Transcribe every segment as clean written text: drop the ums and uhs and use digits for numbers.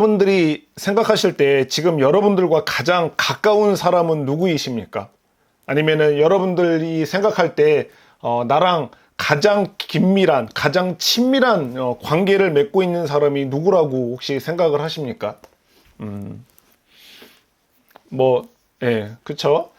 여러분들이 생각하실 때 지금 여러분들과 가장 가까운 사람은 누구이십니까? 아니면은 여러분들이 생각할 때 나랑 가장 긴밀한, 가장 친밀한 관계를 맺고 있는 사람이 누구라고 혹시 생각을 하십니까? 예, 그쵸?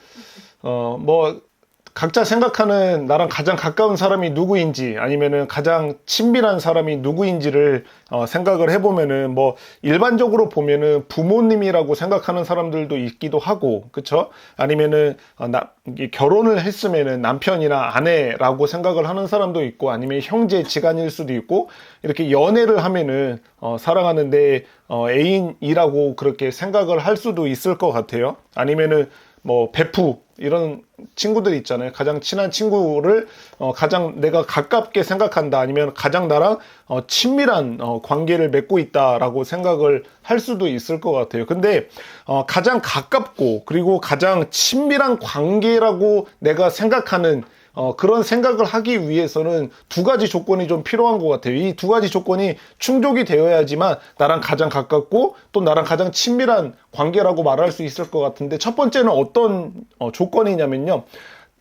각자 생각하는 나랑 가장 가까운 사람이 누구인지 아니면은 가장 친밀한 사람이 누구인지를 생각을 해보면은 일반적으로 보면은 부모님이라고 생각하는 사람들도 있기도 하고, 그쵸? 아니면은 결혼을 했으면은 남편이나 아내라고 생각을 하는 사람도 있고, 아니면 형제 지간일 수도 있고, 이렇게 연애를 하면은 사랑하는데 애인이라고 그렇게 생각을 할 수도 있을 것 같아요. 아니면은 베프 이런 친구들 있잖아요. 가장 친한 친구를 가장 내가 가깝게 생각한다, 아니면 가장 나랑 친밀한 관계를 맺고 있다라고 생각을 할 수도 있을 것 같아요. 근데 가장 가깝고 그리고 가장 친밀한 관계라고 내가 생각하는 그런 생각을 하기 위해서는 두 가지 조건이 좀 필요한 것 같아요. 이 두 가지 조건이 충족이 되어야지만 나랑 가장 가깝고 또 나랑 가장 친밀한 관계라고 말할 수 있을 것 같은데, 첫 번째는 어떤 조건이냐면요,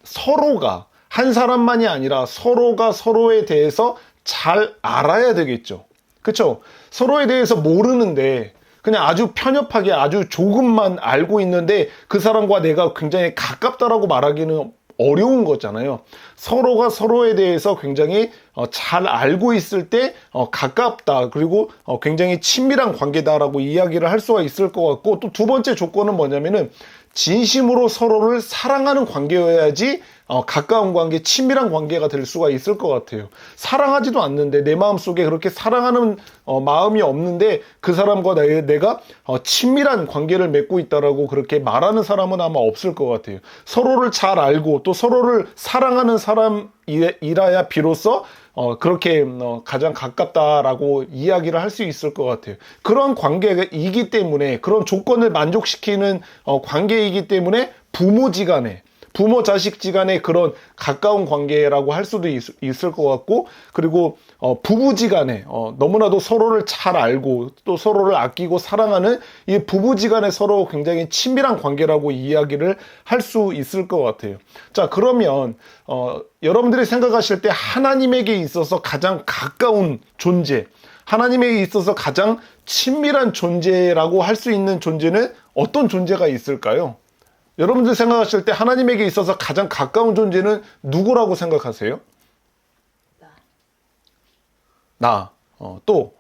서로가, 한 사람만이 아니라 서로가 서로에 대해서 잘 알아야 되겠죠. 그쵸? 서로에 대해서 모르는데 그냥 아주 편협하게 아주 조금만 알고 있는데 그 사람과 내가 굉장히 가깝다라고 말하기는 어려운 거잖아요. 서로가 서로에 대해서 굉장히 잘 알고 있을 때 가깝다, 그리고 굉장히 친밀한 관계다라고 이야기를 할 수가 있을 것 같고, 또 두 번째 조건은 뭐냐면은 진심으로 서로를 사랑하는 관계여야지 가까운 관계, 친밀한 관계가 될 수가 있을 것 같아요. 사랑하지도 않는데, 내 마음속에 그렇게 사랑하는 마음이 없는데 그 사람과 내가 친밀한 관계를 맺고 있다라고 그렇게 말하는 사람은 아마 없을 것 같아요. 서로를 잘 알고 또 서로를 사랑하는 사람이라야 비로소 그렇게 가장 가깝다라고 이야기를 할 수 있을 것 같아요. 그런 관계이기 때문에, 그런 조건을 만족시키는 관계이기 때문에 부모지간에, 부모 자식지간의 그런 가까운 관계라고 할 수도 있을 것 같고, 그리고 부부지간에 너무나도 서로를 잘 알고 또 서로를 아끼고 사랑하는 이 부부지간에 서로 굉장히 친밀한 관계라고 이야기를 할 수 있을 것 같아요. 자, 그러면 여러분들이 생각하실 때 하나님에게 있어서 가장 가까운 존재, 하나님에게 있어서 가장 친밀한 존재라고 할 수 있는 존재는 어떤 존재가 있을까요? 여러분들 생각하실 때 하나님에게 있어서 가장 가까운 존재는 누구라고 생각하세요? 또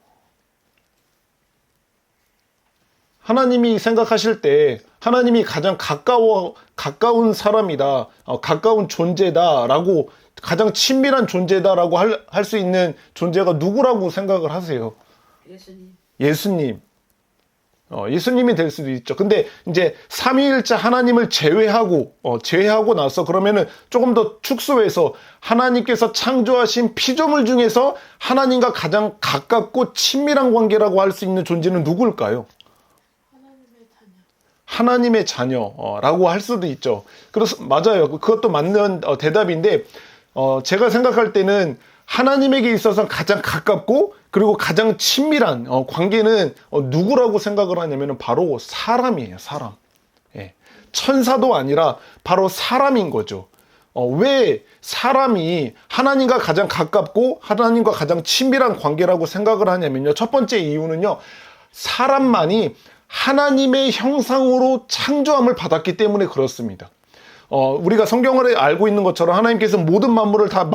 하나님이 생각하실 때 하나님이 가장 가까운 사람이다, 가까운 존재다라고, 가장 친밀한 존재다라고 할 수 있는 존재가 누구라고 생각을 하세요? 예수님. 예수님이 될 수도 있죠. 근데 이제 삼위일체 하나님을 제외하고 나서, 그러면은 조금 더 축소해서 하나님께서 창조하신 피조물 중에서 하나님과 가장 가깝고 친밀한 관계라고 할 수 있는 존재는 누구일까요? 하나님의 자녀라고 할 수도 있죠. 그래서 맞아요. 그것도 맞는 대답인데, 제가 생각할 때는 하나님에게 있어서 가장 가깝고 그리고 가장 친밀한 관계는 누구라고 생각을 하냐면 바로 사람이에요. 사람. 예. 천사도 아니라 바로 사람인 거죠. 왜 사람이 하나님과 가장 가깝고 하나님과 가장 친밀한 관계라고 생각을 하냐면요, 첫 번째 이유는요, 사람만이 하나님의 형상으로 창조함을 받았기 때문에 그렇습니다. 우리가 성경을 알고 있는 것처럼 하나님께서 모든 만물을 다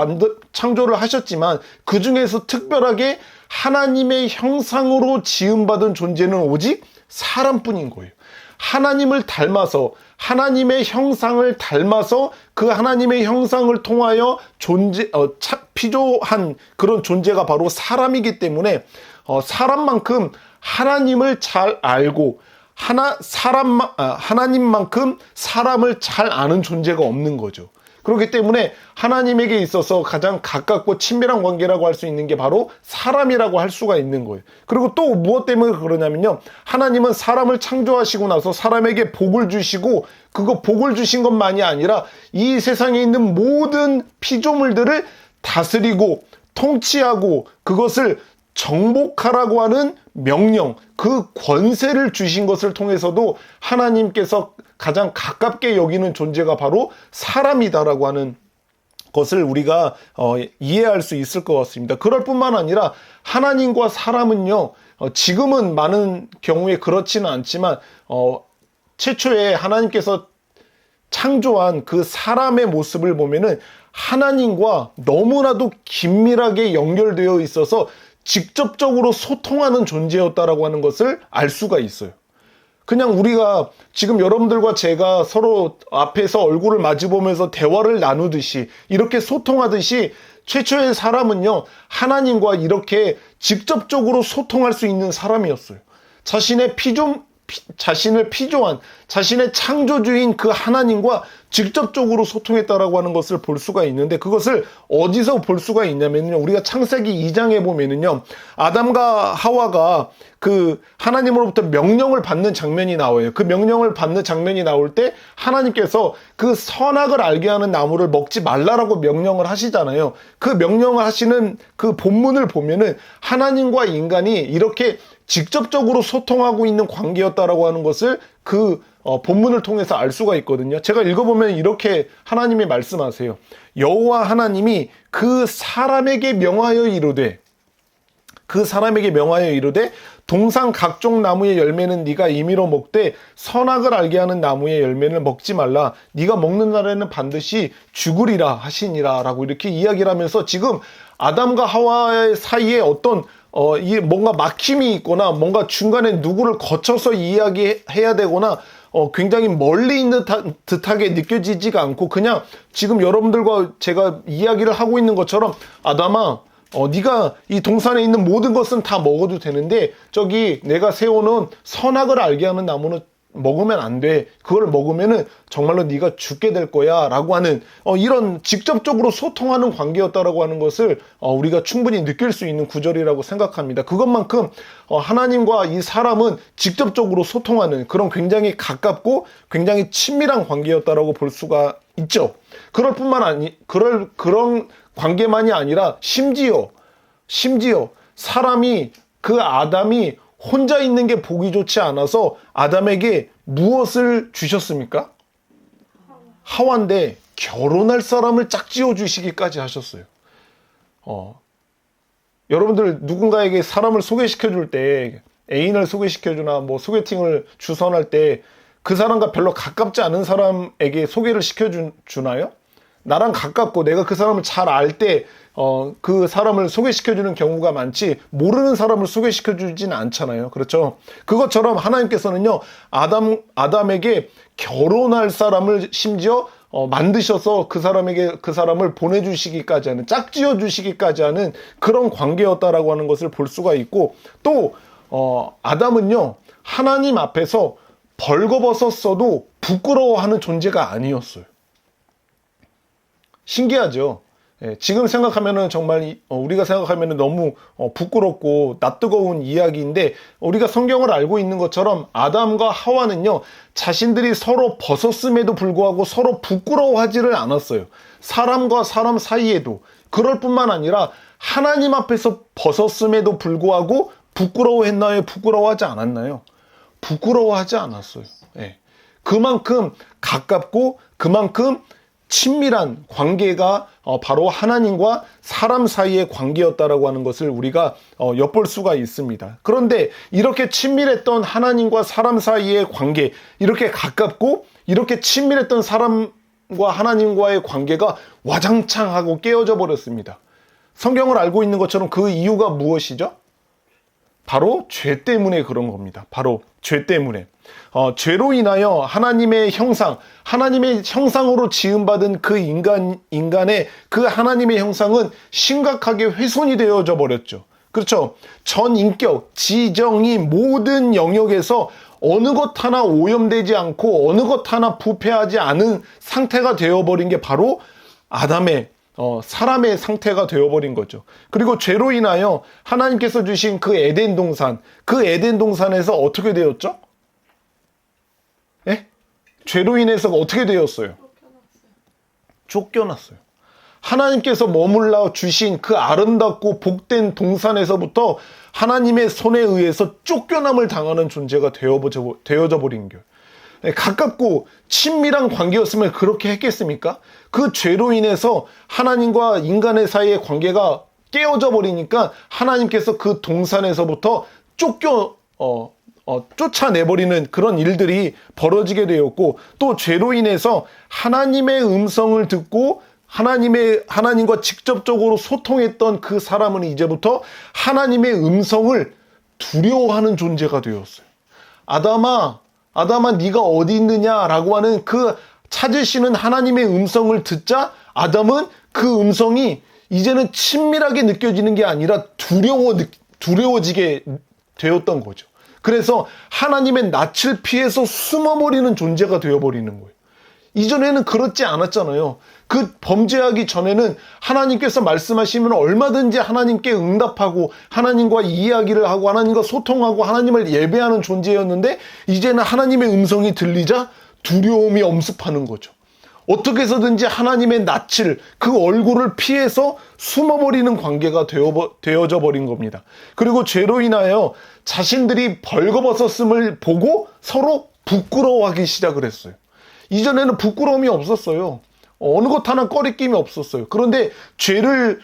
창조를 하셨지만 그 중에서 특별하게 하나님의 형상으로 지음받은 존재는 오직 사람뿐인 거예요. 하나님을 닮아서, 하나님의 형상을 닮아서 그 하나님의 형상을 통하여 피조한 그런 존재가 바로 사람이기 때문에 사람만큼 하나님을 잘 알고 하나님만큼 사람을 잘 아는 존재가 없는 거죠. 그렇기 때문에 하나님에게 있어서 가장 가깝고 친밀한 관계라고 할 수 있는 게 바로 사람이라고 할 수가 있는 거예요. 그리고 또 무엇 때문에 그러냐면요, 하나님은 사람을 창조하시고 나서 사람에게 복을 주시고, 그거 복을 주신 것만이 아니라 이 세상에 있는 모든 피조물들을 다스리고 통치하고 그것을 정복하라고 하는 명령, 그 권세를 주신 것을 통해서도 하나님께서 가장 가깝게 여기는 존재가 바로 사람이다라고 하는 것을 우리가 이해할 수 있을 것 같습니다. 그럴 뿐만 아니라 하나님과 사람은요, 지금은 많은 경우에 그렇지는 않지만 최초에 하나님께서 창조한 그 사람의 모습을 보면은 하나님과 너무나도 긴밀하게 연결되어 있어서 직접적으로 소통하는 존재였다라고 하는 것을 알 수가 있어요. 그냥 우리가 지금 여러분들과 제가 서로 앞에서 얼굴을 마주보면서 대화를 나누듯이 이렇게 소통하듯이 최초의 사람은요, 하나님과 이렇게 직접적으로 소통할 수 있는 사람이었어요. 자신을 피조한 자신의 창조주인 그 하나님과 직접적으로 소통했다라고 하는 것을 볼 수가 있는데, 그것을 어디서 볼 수가 있냐면요, 우리가 창세기 2장에 보면은요, 아담과 하와가 그 하나님으로부터 명령을 받는 장면이 나와요. 그 명령을 받는 장면이 나올 때 하나님께서 그 선악을 알게 하는 나무를 먹지 말라라고 명령을 하시잖아요. 그 명령을 하시는 그 본문을 보면은 하나님과 인간이 이렇게 직접적으로 소통하고 있는 관계였다라고 하는 것을 그 본문을 통해서 알 수가 있거든요. 제가 읽어보면 이렇게 하나님이 말씀하세요. 여호와 하나님이 그 사람에게 명하여 이르되, 동산 각종 나무의 열매는 네가 임의로 먹되 선악을 알게 하는 나무의 열매는 먹지 말라. 네가 먹는 날에는 반드시 죽으리라 하시니라 라고 이렇게 이야기를 하면서, 지금 아담과 하와의 사이에 어떤 뭔가 막힘이 있거나 뭔가 중간에 누구를 거쳐서 이야기해야 되거나 굉장히 멀리 있는 듯하게 느껴지지가 않고, 그냥 지금 여러분들과 제가 이야기를 하고 있는 것처럼, 아담아, 네가 이 동산에 있는 모든 것은 다 먹어도 되는데 저기 내가 세워놓은 선악을 알게 하는 나무는 먹으면 안 돼. 그걸 먹으면은 정말로 네가 죽게 될 거야 라고 하는 이런 직접적으로 소통하는 관계였다라고 하는 것을 우리가 충분히 느낄 수 있는 구절이라고 생각합니다. 그것만큼 하나님과 이 사람은 직접적으로 소통하는 그런 굉장히 가깝고 굉장히 친밀한 관계였다라고 볼 수가 있죠. 그런 관계만이 아니라 심지어 사람이, 그 아담이 혼자 있는 게 보기 좋지 않아서 아담에게 무엇을 주셨습니까? 하와인데 결혼할 사람을 짝지어 주시기까지 하셨어요. 여러분들 누군가에게 사람을 소개시켜 줄 때, 애인을 소개시켜 주나 뭐 소개팅을 주선할 때 그 사람과 별로 가깝지 않은 사람에게 소개를 시켜 주나요? 나랑 가깝고 내가 그 사람을 잘 알 때 그 사람을 소개시켜주는 경우가 많지, 모르는 사람을 소개시켜주진 않잖아요. 그렇죠? 그것처럼 하나님께서는요, 아담에게 결혼할 사람을 심지어 만드셔서 그 사람을 보내주시기까지 하는, 짝지어 주시기까지 하는 그런 관계였다라고 하는 것을 볼 수가 있고, 또 아담은요, 하나님 앞에서 벌거벗었어도 부끄러워하는 존재가 아니었어요. 신기하죠? 지금 생각하면은 정말 우리가 생각하면은 너무 부끄럽고 낯뜨거운 이야기인데, 우리가 성경을 알고 있는 것처럼 아담과 하와는요, 자신들이 서로 벗었음에도 불구하고 서로 부끄러워하지를 않았어요. 사람과 사람 사이에도. 그럴 뿐만 아니라 하나님 앞에서 벗었음에도 불구하고 부끄러워했나요? 부끄러워하지 않았나요? 부끄러워하지 않았어요. 그만큼 가깝고 그만큼 친밀한 관계가 바로 하나님과 사람 사이의 관계였다라고 하는 것을 우리가 엿볼 수가 있습니다. 그런데 이렇게 친밀했던 하나님과 사람 사이의 관계, 이렇게 가깝고 이렇게 친밀했던 사람과 하나님과의 관계가 와장창 하고 깨어져 버렸습니다. 성경을 알고 있는 것처럼 그 이유가 무엇이죠? 바로 죄 때문에 그런 겁니다. 바로 죄 때문에. 죄로 인하여 하나님의 형상으로 지음받은 그 인간의 그 하나님의 형상은 심각하게 훼손이 되어져 버렸죠. 그렇죠? 전 인격, 지정이 모든 영역에서 어느 것 하나 오염되지 않고 어느 것 하나 부패하지 않은 상태가 되어버린 게 바로 아담의 사람의 상태가 되어버린 거죠. 그리고 죄로 인하여 하나님께서 주신 그 에덴 동산에서 어떻게 되었죠? 죄로 인해서 어떻게 되었어요? 쫓겨났어요. 하나님께서 머물러 주신 그 아름답고 복된 동산에서부터 하나님의 손에 의해서 쫓겨남을 당하는 존재가 되어져 버린 거예요. 가깝고 친밀한 관계였으면 그렇게 했겠습니까? 그 죄로 인해서 하나님과 인간의 사이의 관계가 깨어져 버리니까 하나님께서 그 동산에서부터 쫓아내버리는 그런 일들이 벌어지게 되었고, 또 죄로 인해서 하나님의 음성을 듣고 하나님과 직접적으로 소통했던 그 사람은 이제부터 하나님의 음성을 두려워하는 존재가 되었어요. 아담아 네가 어디 있느냐라고 하는 그 찾으시는 하나님의 음성을 듣자 아담은 그 음성이 이제는 친밀하게 느껴지는 게 아니라 두려워지게 되었던 거죠. 그래서 하나님의 낯을 피해서 숨어버리는 존재가 되어버리는 거예요. 이전에는 그렇지 않았잖아요. 그 범죄하기 전에는 하나님께서 말씀하시면 얼마든지 하나님께 응답하고 하나님과 이야기를 하고 하나님과 소통하고 하나님을 예배하는 존재였는데, 이제는 하나님의 음성이 들리자 두려움이 엄습하는 거죠. 어떻게 해서든지 하나님의 낯을, 그 얼굴을 피해서 숨어버리는 관계가 되어져 버린 겁니다. 그리고 죄로 인하여 자신들이 벌거벗었음을 보고 서로 부끄러워하기 시작을 했어요. 이전에는 부끄러움이 없었어요. 어느 것 하나 꺼리낌이 없었어요. 그런데 죄를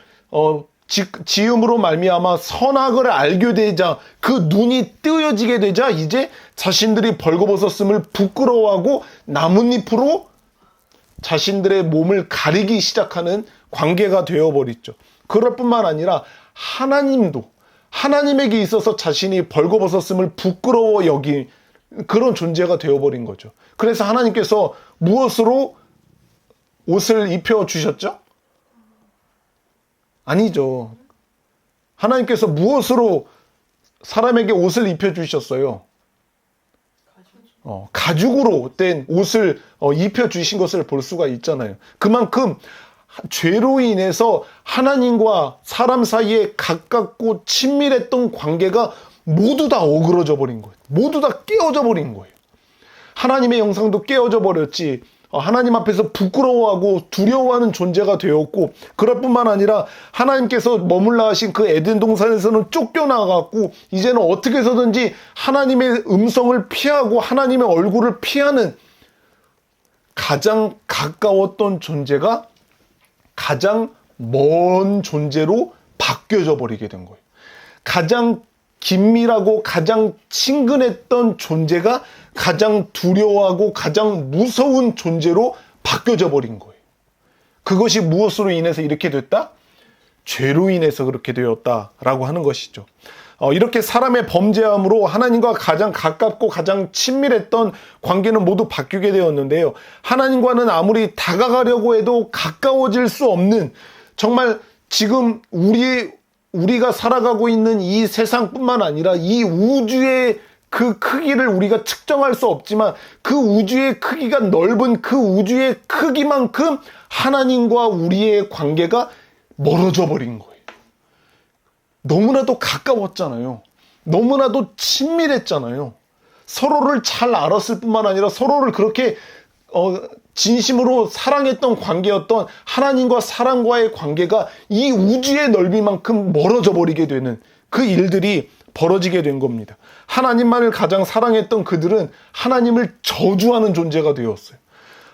지음으로 말미암아 선악을 알게 되자, 그 눈이 뜨여지게 되자 이제 자신들이 벌거벗었음을 부끄러워하고 나뭇잎으로 자신들의 몸을 가리기 시작하는 관계가 되어버렸죠. 그럴 뿐만 아니라 하나님도 하나님에게 있어서 자신이 벌거벗었음을 부끄러워 여긴 그런 존재가 되어버린 거죠. 그래서 하나님께서 무엇으로 옷을 입혀주셨죠? 아니죠. 하나님께서 무엇으로 사람에게 옷을 입혀주셨어요? 가죽으로 된 옷을 입혀주신 것을 볼 수가 있잖아요. 그만큼 죄로 인해서 하나님과 사람 사이에 가깝고 친밀했던 관계가 모두 다 어그러져 버린 거예요. 모두 다 깨어져 버린 거예요. 하나님의 영상도 깨어져 버렸지, 하나님 앞에서 부끄러워하고 두려워하는 존재가 되었고, 그럴 뿐만 아니라 하나님께서 머물러 하신 그 에덴 동산에서는 쫓겨나갔고, 이제는 어떻게 해서든지 하나님의 음성을 피하고 하나님의 얼굴을 피하는, 가장 가까웠던 존재가 가장 먼 존재로 바뀌어져 버리게 된 거예요. 가장 긴밀하고 가장 친근했던 존재가 가장 두려워하고 가장 무서운 존재로 바뀌어져 버린 거예요. 그것이 무엇으로 인해서 이렇게 됐다? 죄로 인해서 그렇게 되었다라고 하는 것이죠. 이렇게 사람의 범죄함으로 하나님과 가장 가깝고 가장 친밀했던 관계는 모두 바뀌게 되었는데요. 하나님과는 아무리 다가가려고 해도 가까워질 수 없는, 정말 지금 우리가 살아가고 있는 이 세상뿐만 아니라 이 우주의 그 크기를 우리가 측정할 수 없지만, 그 우주의 크기가 넓은 그 우주의 크기만큼 하나님과 우리의 관계가 멀어져 버린 거예요. 너무나도 가까웠잖아요. 너무나도 친밀했잖아요. 서로를 잘 알았을 뿐만 아니라 서로를 그렇게 진심으로 사랑했던 관계였던 하나님과 사람과의 관계가 이 우주의 넓이만큼 멀어져 버리게 되는 그 일들이 벌어지게 된 겁니다. 하나님만을 가장 사랑했던 그들은 하나님을 저주하는 존재가 되었어요.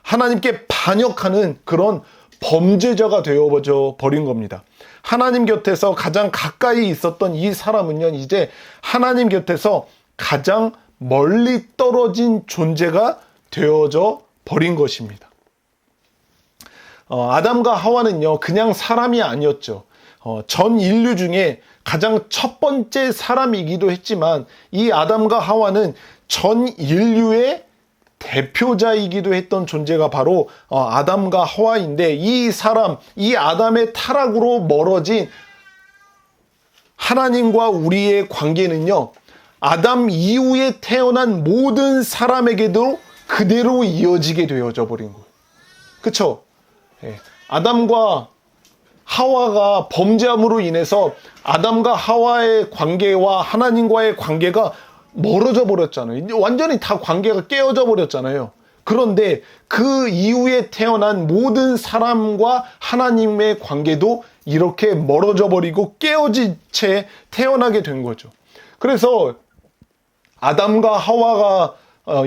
하나님께 반역하는 그런 범죄자가 되어져 버린 겁니다. 하나님 곁에서 가장 가까이 있었던 이 사람은요, 이제 하나님 곁에서 가장 멀리 떨어진 존재가 되어져 버린 것입니다. 아담과 하와는요, 그냥 사람이 아니었죠. 전 인류 중에 가장 첫 번째 사람이기도 했지만, 이 아담과 하와는 전 인류의 대표자이기도 했던 존재가 바로 아담과 하와인데, 이 아담의 타락으로 멀어진 하나님과 우리의 관계는요, 아담 이후에 태어난 모든 사람에게도 그대로 이어지게 되어져 버린 거예요. 그쵸? 아담과 하와가 범죄함으로 인해서 아담과 하와의 관계와 하나님과의 관계가 멀어져 버렸잖아요. 완전히 다 관계가 깨어져 버렸잖아요. 그런데 그 이후에 태어난 모든 사람과 하나님의 관계도 이렇게 멀어져 버리고 깨어진 채 태어나게 된 거죠. 그래서 아담과 하와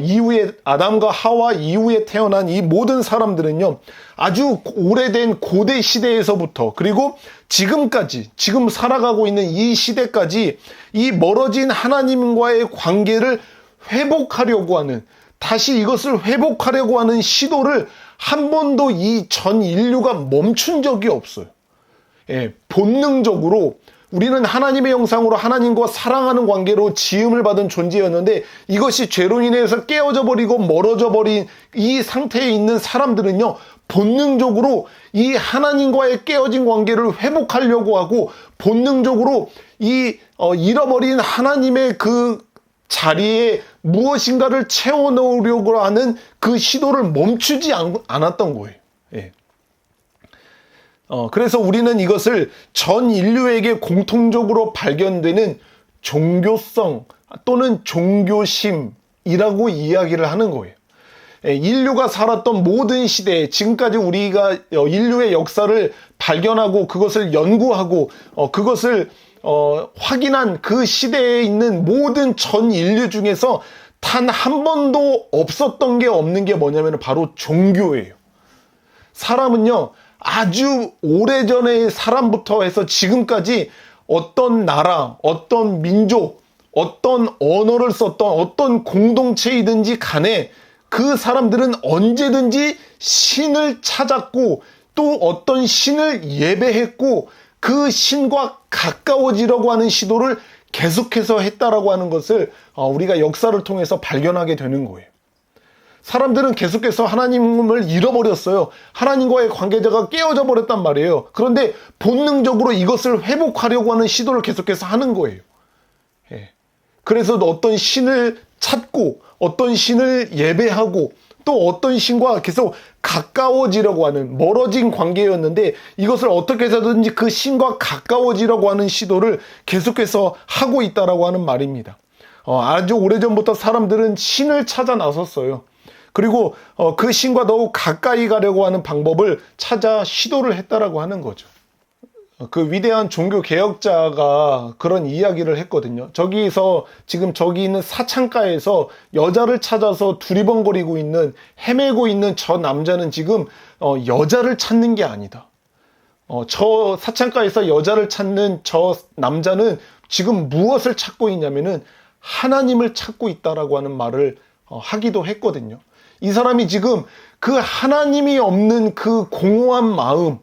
이후에 태어난 이 모든 사람들은요, 아주 오래된 고대 시대에서부터 그리고 지금까지, 지금 살아가고 있는 이 시대까지 이 멀어진 하나님과의 관계를 회복하려고 하는, 다시 이것을 회복하려고 하는 시도를 한 번도 이 전 인류가 멈춘 적이 없어요. 예, 본능적으로 우리는 하나님의 형상으로 하나님과 사랑하는 관계로 지음을 받은 존재였는데, 이것이 죄로 인해서 깨어져 버리고 멀어져 버린 이 상태에 있는 사람들은요, 본능적으로 이 하나님과의 깨어진 관계를 회복하려고 하고, 본능적으로 이 잃어버린 하나님의 그 자리에 무엇인가를 채워넣으려고 하는 그 시도를 멈추지 않았던 거예요. 예. 그래서 우리는 이것을 전 인류에게 공통적으로 발견되는 종교성 또는 종교심이라고 이야기를 하는 거예요. 인류가 살았던 모든 시대에 지금까지 우리가 인류의 역사를 발견하고 그것을 연구하고 그것을 확인한 그 시대에 있는 모든 전 인류 중에서 단 한 번도 없었던 게 없는 게 뭐냐면 바로 종교예요. 사람은요, 아주 오래전의 사람부터 해서 지금까지 어떤 나라, 어떤 민족, 어떤 언어를 썼던 어떤 공동체이든지 간에 그 사람들은 언제든지 신을 찾았고 또 어떤 신을 예배했고 그 신과 가까워지려고 하는 시도를 계속해서 했다라고 하는 것을 우리가 역사를 통해서 발견하게 되는 거예요. 사람들은 계속해서 하나님을 잃어버렸어요. 하나님과의 관계자가 깨어져 버렸단 말이에요. 그런데 본능적으로 이것을 회복하려고 하는 시도를 계속해서 하는 거예요. 예. 그래서 어떤 신을 찾고 어떤 신을 예배하고 또 어떤 신과 계속 가까워지려고 하는 멀어진 관계였는데, 이것을 어떻게 해서든지 그 신과 가까워지려고 하는 시도를 계속해서 하고 있다라고 하는 말입니다. 아주 오래전부터 사람들은 신을 찾아 나섰어요. 그리고 그 신과 더욱 가까이 가려고 하는 방법을 찾아 시도를 했다라고 하는 거죠. 그 위대한 종교 개혁자가 그런 이야기를 했거든요. 지금 저기 있는 사창가에서 여자를 찾아서 두리번거리고 있는, 헤매고 있는 저 남자는 지금 여자를 찾는 게 아니다. 저 사창가에서 여자를 찾는 저 남자는 지금 무엇을 찾고 있냐면은 하나님을 찾고 있다라고 하는 말을 하기도 했거든요. 이 사람이 지금 그 하나님이 없는 그 공허한 마음,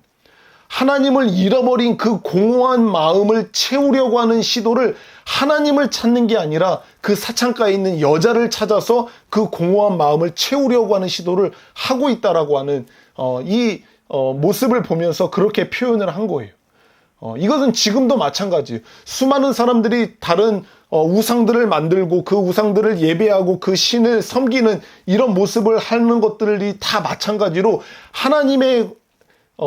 하나님을 잃어버린 그 공허한 마음을 채우려고 하는 시도를 하나님을 찾는 게 아니라 그 사창가에 있는 여자를 찾아서 그 공허한 마음을 채우려고 하는 시도를 하고 있다라고 하는 이 모습을 보면서 그렇게 표현을 한 거예요. 이것은 지금도 마찬가지예요. 수많은 사람들이 다른 우상들을 만들고 그 우상들을 예배하고 그 신을 섬기는 이런 모습을 하는 것들이 다 마찬가지로 하나님의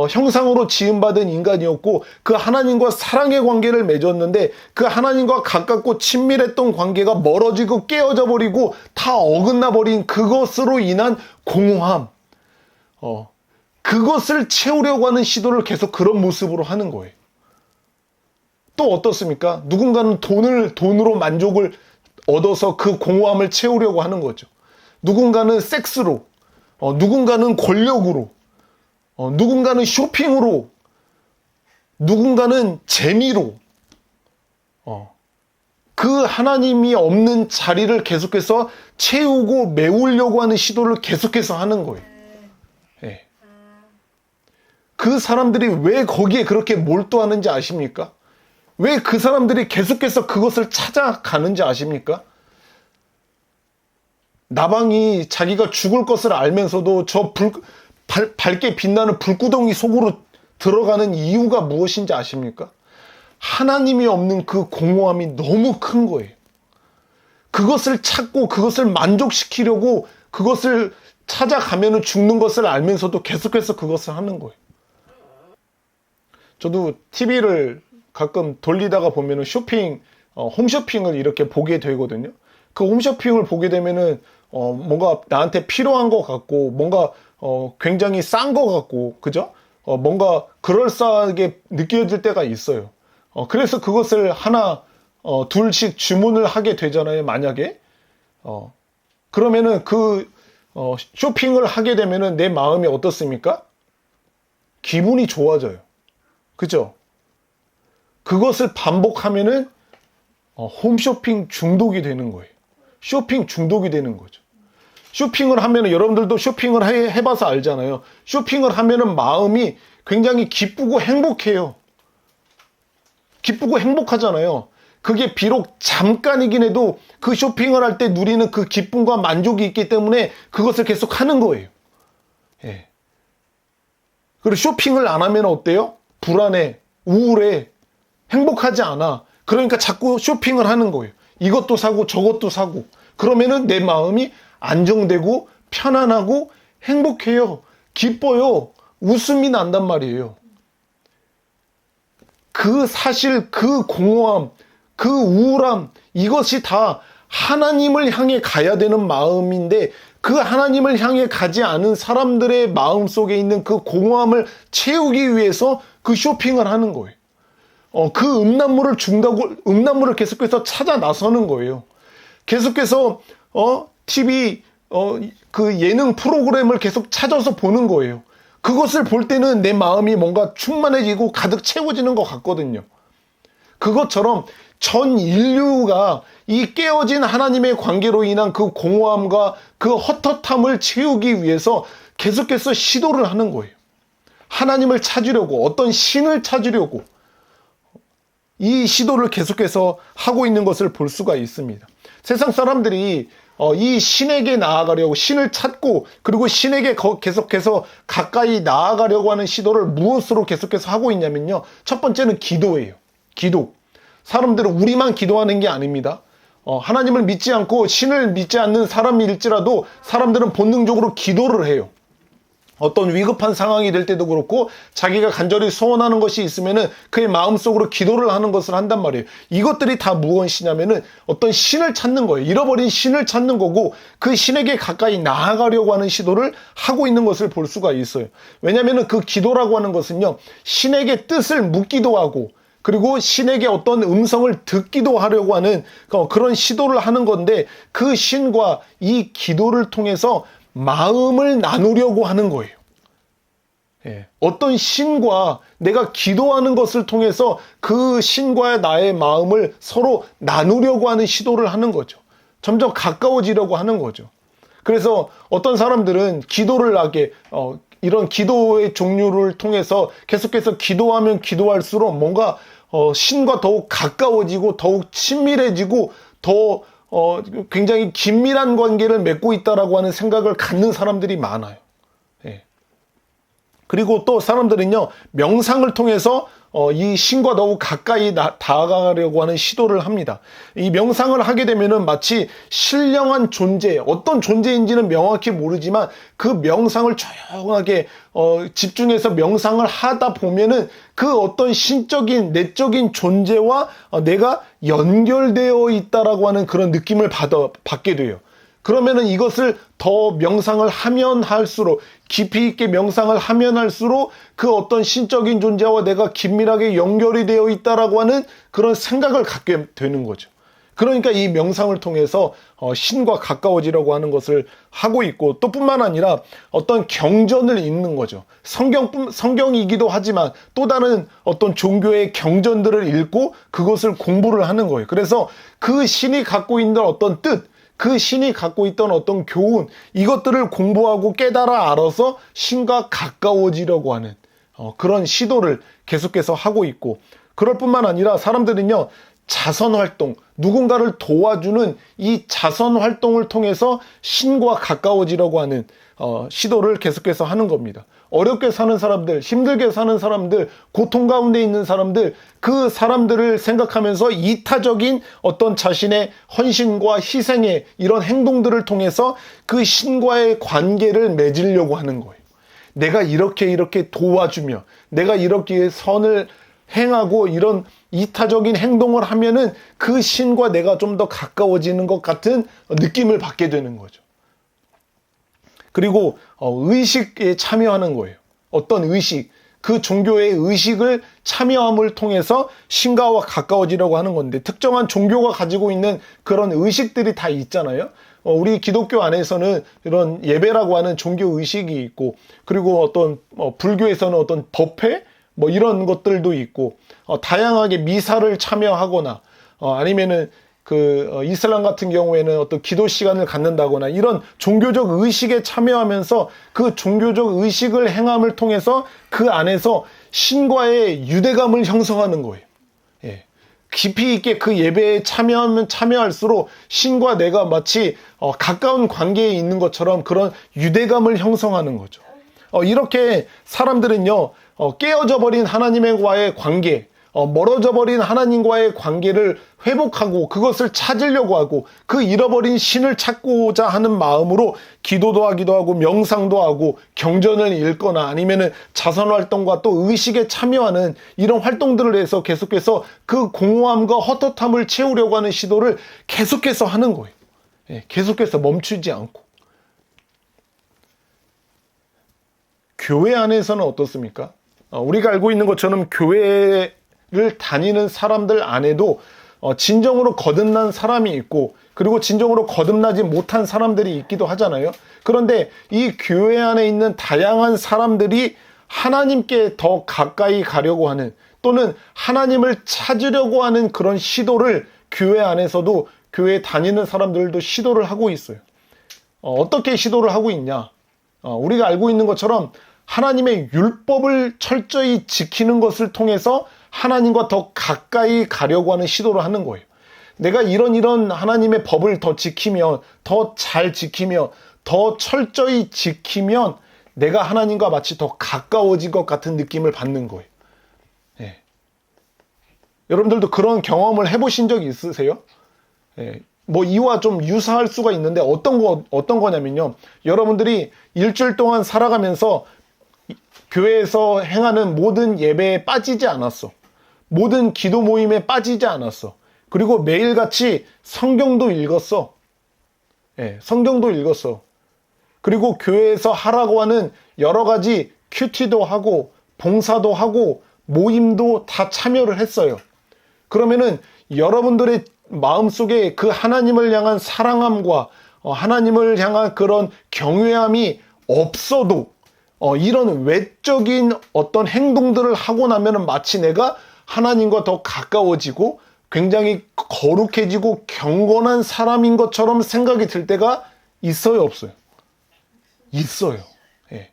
형상으로 지음받은 인간이었고 그 하나님과 사랑의 관계를 맺었는데 그 하나님과 가깝고 친밀했던 관계가 멀어지고 깨어져 버리고 다 어긋나 버린 그것으로 인한 공허함, 그것을 채우려고 하는 시도를 계속 그런 모습으로 하는 거예요. 또 어떻습니까? 누군가는 돈으로 만족을 얻어서 그 공허함을 채우려고 하는 거죠. 누군가는 섹스로, 누군가는 권력으로, 누군가는 쇼핑으로, 누군가는 재미로, 그 하나님이 없는 자리를 계속해서 채우고 메우려고 하는 시도를 계속해서 하는 거예요. 예. 그 사람들이 왜 거기에 그렇게 몰두하는지 아십니까? 왜 그 사람들이 계속해서 그것을 찾아가는지 아십니까? 나방이 자기가 죽을 것을 알면서도 밝게 빛나는 불구덩이 속으로 들어가는 이유가 무엇인지 아십니까? 하나님이 없는 그 공허함이 너무 큰 거예요. 그것을 찾고 그것을 만족시키려고 그것을 찾아가면 죽는 것을 알면서도 계속해서 그것을 하는 거예요. 저도 TV를 가끔 돌리다가 보면 홈쇼핑을 이렇게 보게 되거든요. 그 홈쇼핑을 보게 되면은 뭔가 나한테 필요한 것 같고 뭔가 굉장히 싼 것 같고 그죠? 뭔가 그럴싸하게 느껴질 때가 있어요. 그래서 그것을 하나 둘씩 주문을 하게 되잖아요. 만약에 그러면은 쇼핑을 하게 되면은 내 마음이 어떻습니까? 기분이 좋아져요. 그죠? 그것을 반복하면은 홈쇼핑 중독이 되는 거예요. 쇼핑 중독이 되는 거죠. 쇼핑을 하면은 여러분들도 쇼핑을 해봐서 알잖아요. 쇼핑을 하면은 마음이 굉장히 기쁘고 행복해요. 기쁘고 행복하잖아요. 그게 비록 잠깐이긴 해도 그 쇼핑을 할 때 누리는 그 기쁨과 만족이 있기 때문에 그것을 계속 하는 거예요. 예. 그리고 쇼핑을 안 하면 어때요? 불안해, 우울해, 행복하지 않아. 그러니까 자꾸 쇼핑을 하는 거예요. 이것도 사고 저것도 사고. 그러면은 내 마음이 안정되고 편안하고 행복해요. 기뻐요. 웃음이 난단 말이에요. 사실 그 공허함, 그 우울함, 이것이 다 하나님을 향해 가야 되는 마음인데 그 하나님을 향해 가지 않은 사람들의 마음 속에 있는 그 공허함을 채우기 위해서 그 쇼핑을 하는 거예요. 그 음란물을 계속해서 찾아 나서는 거예요. 계속해서, TV, 그 예능 프로그램을 계속 찾아서 보는 거예요. 그것을 볼 때는 내 마음이 뭔가 충만해지고 가득 채워지는 것 같거든요. 그것처럼 전 인류가 이 깨어진 하나님의 관계로 인한 그 공허함과 그 헛헛함을 채우기 위해서 계속해서 시도를 하는 거예요. 하나님을 찾으려고, 어떤 신을 찾으려고 이 시도를 계속해서 하고 있는 것을 볼 수가 있습니다. 세상 사람들이 이 신에게 나아가려고 신을 찾고 그리고 신에게 계속해서 가까이 나아가려고 하는 시도를 무엇으로 계속해서 하고 있냐면요. 첫 번째는 기도예요. 기도. 사람들은 우리만 기도하는 게 아닙니다. 하나님을 믿지 않고 신을 믿지 않는 사람일지라도 사람들은 본능적으로 기도를 해요. 어떤 위급한 상황이 될 때도 그렇고 자기가 간절히 소원하는 것이 있으면은 그의 마음속으로 기도를 하는 것을 한단 말이에요. 이것들이 다 무엇이냐면은 어떤 신을 찾는 거예요. 잃어버린 신을 찾는 거고 그 신에게 가까이 나아가려고 하는 시도를 하고 있는 것을 볼 수가 있어요. 왜냐면은 그 기도라고 하는 것은요. 신에게 뜻을 묻기도 하고 그리고 신에게 어떤 음성을 듣기도 하려고 하는 그런 시도를 하는 건데 그 신과 이 기도를 통해서 마음을 나누려고 하는 거예요. 예. 어떤 신과 내가 기도하는 것을 통해서 그 신과의 나의 마음을 서로 나누려고 하는 시도를 하는 거죠. 점점 가까워지려고 하는 거죠. 그래서 어떤 사람들은 기도를 하게 이런 기도의 종류를 통해서 계속해서 기도하면 기도할수록 뭔가 신과 더욱 가까워지고 더욱 친밀해지고 더 굉장히 긴밀한 관계를 맺고 있다라고 하는 생각을 갖는 사람들이 많아요. 예. 그리고 또 사람들은요, 명상을 통해서 이 신과 더욱 가까이 다가가려고 하는 시도를 합니다. 이 명상을 하게 되면은 마치 신령한 존재, 어떤 존재인지는 명확히 모르지만 그 명상을 조용하게 집중해서 명상을 하다 보면은 그 어떤 신적인, 내적인 존재와 내가 연결되어 있다라고 하는 그런 느낌을 받게 돼요. 그러면은 이것을 더 명상을 하면 할수록 깊이 있게 명상을 하면 할수록 그 어떤 신적인 존재와 내가 긴밀하게 연결이 되어 있다라고 하는 그런 생각을 갖게 되는 거죠. 그러니까 이 명상을 통해서 신과 가까워지려고 하는 것을 하고 있고 또 뿐만 아니라 어떤 경전을 읽는 거죠. 성경이기도 하지만 또 다른 어떤 종교의 경전들을 읽고 그것을 공부를 하는 거예요. 그래서 그 신이 갖고 있는 어떤 뜻, 그 신이 갖고 있던 어떤 교훈, 이것들을 공부하고 깨달아 알아서 신과 가까워지려고 하는 그런 시도를 계속해서 하고 있고 그럴 뿐만 아니라 사람들은요, 자선 활동, 누군가를 도와주는 이 자선 활동을 통해서 신과 가까워지려고 하는 시도를 계속해서 하는 겁니다. 어렵게 사는 사람들, 힘들게 사는 사람들, 고통 가운데 있는 사람들, 그 사람들을 생각하면서 이타적인 어떤 자신의 헌신과 희생의 이런 행동들을 통해서 그 신과의 관계를 맺으려고 하는 거예요. 내가 이렇게 도와주며, 내가 이렇게 선을 행하고 이런 이타적인 행동을 하면은 그 신과 내가 좀 더 가까워지는 것 같은 느낌을 받게 되는 거죠. 그리고 의식에 참여하는 거예요. 어떤 의식, 그 종교의 의식을 참여함을 통해서 신과와 가까워지려고 하는 건데, 특정한 종교가 가지고 있는 그런 의식들이 다 있잖아요. 우리 기독교 안에서는 이런 예배라고 하는 종교 의식이 있고, 그리고 어떤 불교에서는 어떤 법회 뭐 이런 것들도 있고, 다양하게 미사를 참여하거나 아니면은 이슬람 같은 경우에는 어떤 기도 시간을 갖는다거나 이런 종교적 의식에 참여하면서 그 종교적 의식을 행함을 통해서 그 안에서 신과의 유대감을 형성하는 거예요. 예. 깊이 있게 그 예배에 참여하면 참여할수록 신과 내가 마치 가까운 관계에 있는 것처럼 그런 유대감을 형성하는 거죠. 이렇게 사람들은요, 깨어져 버린 하나님과의 관계, 멀어져 버린 하나님과의 관계를 회복하고 그것을 찾으려고 하고 그 잃어버린 신을 찾고자 하는 마음으로 기도도 하기도 하고 명상도 하고 경전을 읽거나 아니면은 자선활동과 또 의식에 참여하는 이런 활동들을 해서 계속해서 그 공허함과 헛헛함을 채우려고 하는 시도를 계속해서 하는 거예요. 예, 계속해서 멈추지 않고. 교회 안에서는 어떻습니까? 우리가 알고 있는 것처럼 교회를 다니는 사람들 안에도 진정으로 거듭난 사람이 있고, 그리고 진정으로 거듭나지 못한 사람들이 있기도 하잖아요. 그런데 이 교회 안에 있는 다양한 사람들이 하나님께 더 가까이 가려고 하는, 또는 하나님을 찾으려고 하는 그런 시도를 교회 안에서도, 교회 다니는 사람들도 시도를 하고 있어요. 어떻게 시도를 하고 있냐? 우리가 알고 있는 것처럼 하나님의 율법을 철저히 지키는 것을 통해서 하나님과 더 가까이 가려고 하는 시도를 하는 거예요. 내가 이런 하나님의 법을 더 지키면, 더 잘 지키며, 더 철저히 지키면 내가 하나님과 마치 더 가까워진 것 같은 느낌을 받는 거예요. 예. 여러분들도 그런 경험을 해보신 적 있으세요? 예. 뭐 이와 좀 유사할 수가 있는데 어떤 거냐면요. 여러분들이 일주일 동안 살아가면서 교회에서 행하는 모든 예배에 빠지지 않았어. 모든 기도 모임에 빠지지 않았어. 그리고 매일같이 성경도 읽었어. 예, 성경도 읽었어. 그리고 교회에서 하라고 하는 여러 가지 큐티도 하고 봉사도 하고 모임도 다 참여를 했어요. 그러면은 여러분들의 마음속에 그 하나님을 향한 사랑함과 하나님을 향한 그런 경외함이 없어도 이런 외적인 어떤 행동들을 하고 나면은 마치 내가 하나님과 더 가까워지고 굉장히 거룩해지고 경건한 사람인 것처럼 생각이 들 때가 있어요, 없어요? 있어요. 예.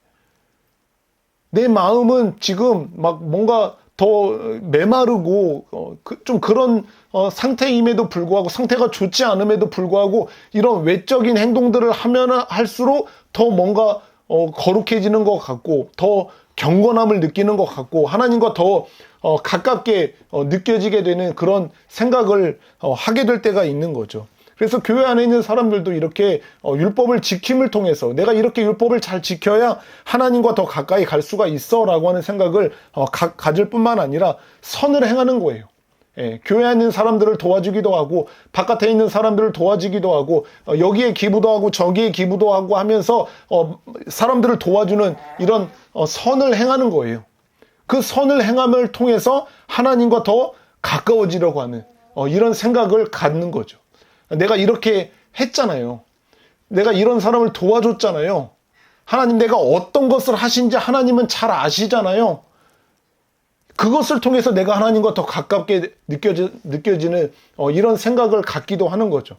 내 마음은 지금 막 뭔가 더 메마르고 좀 그런 상태임에도 불구하고, 상태가 좋지 않음에도 불구하고 이런 외적인 행동들을 하면 할수록 더 뭔가 거룩해지는 것 같고 더 경건함을 느끼는 것 같고 하나님과 더 가깝게 느껴지게 되는 그런 생각을 하게 될 때가 있는 거죠. 그래서 교회 안에 있는 사람들도 이렇게 율법을 지킴을 통해서 내가 이렇게 율법을 잘 지켜야 하나님과 더 가까이 갈 수가 있어 라고 하는 생각을 가질 뿐만 아니라 선을 행하는 거예요. 예, 교회 안에 있는 사람들을 도와주기도 하고 바깥에 있는 사람들을 도와주기도 하고 여기에 기부도 하고 저기에 기부도 하고 하면서 사람들을 도와주는 이런 선을 행하는 거예요. 그 선을 행함을 통해서 하나님과 더 가까워지려고 하는 이런 생각을 갖는 거죠. 내가 이렇게 했잖아요. 내가 이런 사람을 도와줬잖아요. 하나님, 내가 어떤 것을 하신지 하나님은 잘 아시잖아요. 그것을 통해서 내가 하나님과 더 가깝게 느껴지는 이런 생각을 갖기도 하는 거죠.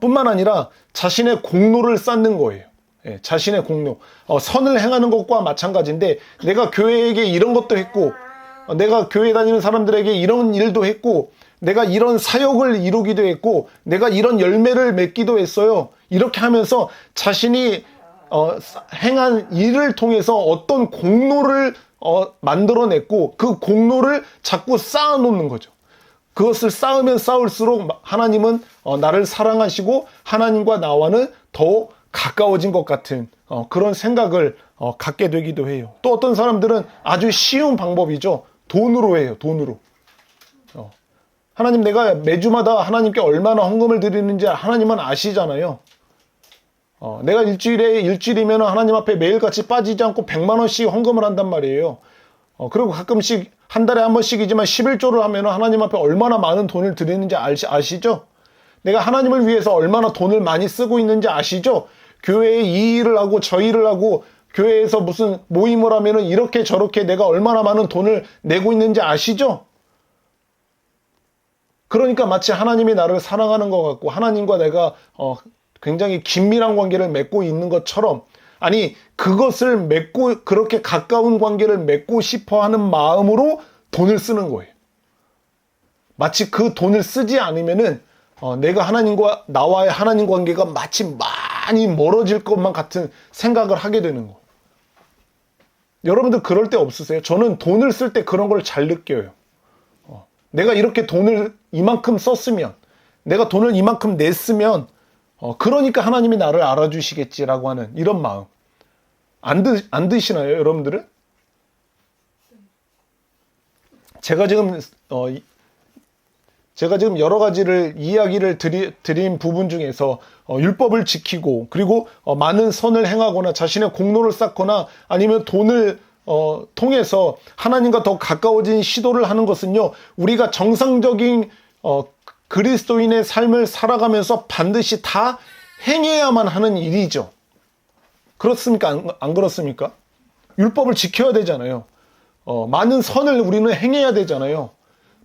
뿐만 아니라 자신의 공로를 쌓는 거예요. 예, 자신의 공로. 선을 행하는 것과 마찬가지인데, 내가 교회에게 이런 것도 했고, 내가 교회 다니는 사람들에게 이런 일도 했고, 내가 이런 사역을 이루기도 했고, 내가 이런 열매를 맺기도 했어요. 이렇게 하면서 자신이 행한 일을 통해서 어떤 공로를 만들어냈고, 그 공로를 자꾸 쌓아놓는 거죠. 그것을 쌓으면 쌓을수록 하나님은 나를 사랑하시고 하나님과 나와는 더 가까워진 것 같은 그런 생각을 갖게 되기도 해요. 또 어떤 사람들은 아주 쉬운 방법이죠. 돈으로 해요. 돈으로. 하나님, 내가 매주마다 하나님께 얼마나 헌금을 드리는지 하나님은 아시잖아요. 내가 일주일이면 하나님 앞에 매일같이 빠지지 않고 100만 원씩 헌금을 한단 말이에요. 그리고 가끔씩 한 달에 한 번씩이지만 11조를 하면 하나님 앞에 얼마나 많은 돈을 드리는지 아시죠? 내가 하나님을 위해서 얼마나 돈을 많이 쓰고 있는지 아시죠? 교회에 이 일을 하고 저 일을 하고 교회에서 무슨 모임을 하면은 이렇게 저렇게 내가 얼마나 많은 돈을 내고 있는지 아시죠? 그러니까 마치 하나님이 나를 사랑하는 것 같고 하나님과 내가 굉장히 긴밀한 관계를 맺고 있는 것처럼, 아니 그것을 맺고 그렇게 가까운 관계를 맺고 싶어 하는 마음으로 돈을 쓰는 거예요. 마치 그 돈을 쓰지 않으면은 내가 하나님과 나와의 하나님 관계가 마치 많이 멀어질 것만 같은 생각을 하게 되는 거예요. 여러분들 그럴 때 없으세요? 저는 돈을 쓸 때 그런 걸 잘 느껴요. 내가 이렇게 돈을 이만큼 썼으면, 내가 돈을 이만큼 냈으면 그러니까 하나님이 나를 알아주시겠지라고 하는 이런 마음. 안 드시나요, 여러분들은? 제가 지금 여러 가지를 이야기를 드린 부분 중에서 율법을 지키고 그리고 많은 선을 행하거나 자신의 공로를 쌓거나 아니면 돈을 통해서 하나님과 더 가까워진 시도를 하는 것은요, 우리가 정상적인 그리스도인의 삶을 살아가면서 반드시 다 행해야만 하는 일이죠. 그렇습니까? 안 그렇습니까? 율법을 지켜야 되잖아요. 많은 선을 우리는 행해야 되잖아요.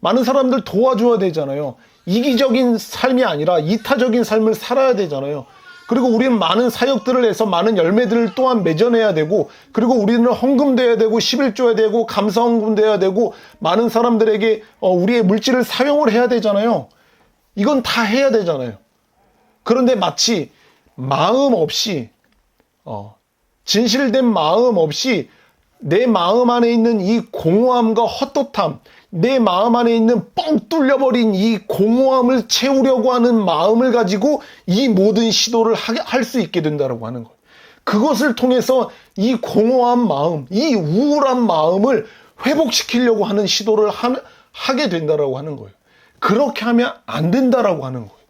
많은 사람들 도와줘야 되잖아요. 이기적인 삶이 아니라 이타적인 삶을 살아야 되잖아요. 그리고 우리는 많은 사역들을 해서 많은 열매들을 또한 맺어내야 되고, 그리고 우리는 헌금도 해야 되고 11조해야 되고 감사헌금도 해야 되고 많은 사람들에게 우리의 물질을 사용을 해야 되잖아요. 이건 다 해야 되잖아요. 그런데 마치 마음 없이 진실된 마음 없이 내 마음 안에 있는 이 공허함과 헛헛함, 내 마음 안에 있는 뻥 뚫려버린 이 공허함을 채우려고 하는 마음을 가지고 이 모든 시도를 할 수 있게 된다고 하는 거예요. 그것을 통해서 이 공허한 마음, 이 우울한 마음을 회복시키려고 하는 시도를 하게 된다고 하는 거예요. 그렇게 하면 안 된다라고 하는 거예요.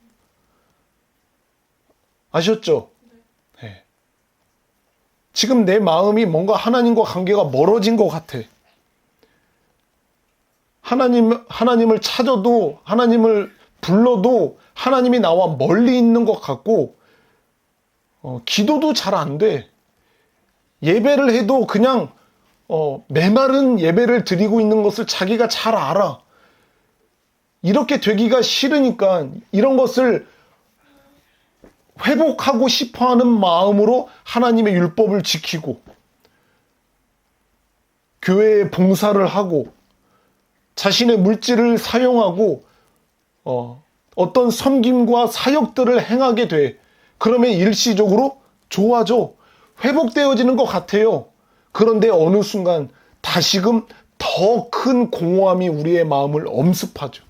아셨죠? 네. 지금 내 마음이 뭔가 하나님과 관계가 멀어진 것 같아. 하나님을 찾아도, 하나님을 불러도 하나님이 나와 멀리 있는 것 같고, 기도도 잘 안 돼. 예배를 해도 그냥 메마른 예배를 드리고 있는 것을 자기가 잘 알아. 이렇게 되기가 싫으니까 이런 것을 회복하고 싶어하는 마음으로 하나님의 율법을 지키고 교회에 봉사를 하고 자신의 물질을 사용하고 어떤 섬김과 사역들을 행하게 돼. 그러면 일시적으로 좋아져. 회복되어지는 것 같아요. 그런데 어느 순간 다시금 더 큰 공허함이 우리의 마음을 엄습하죠.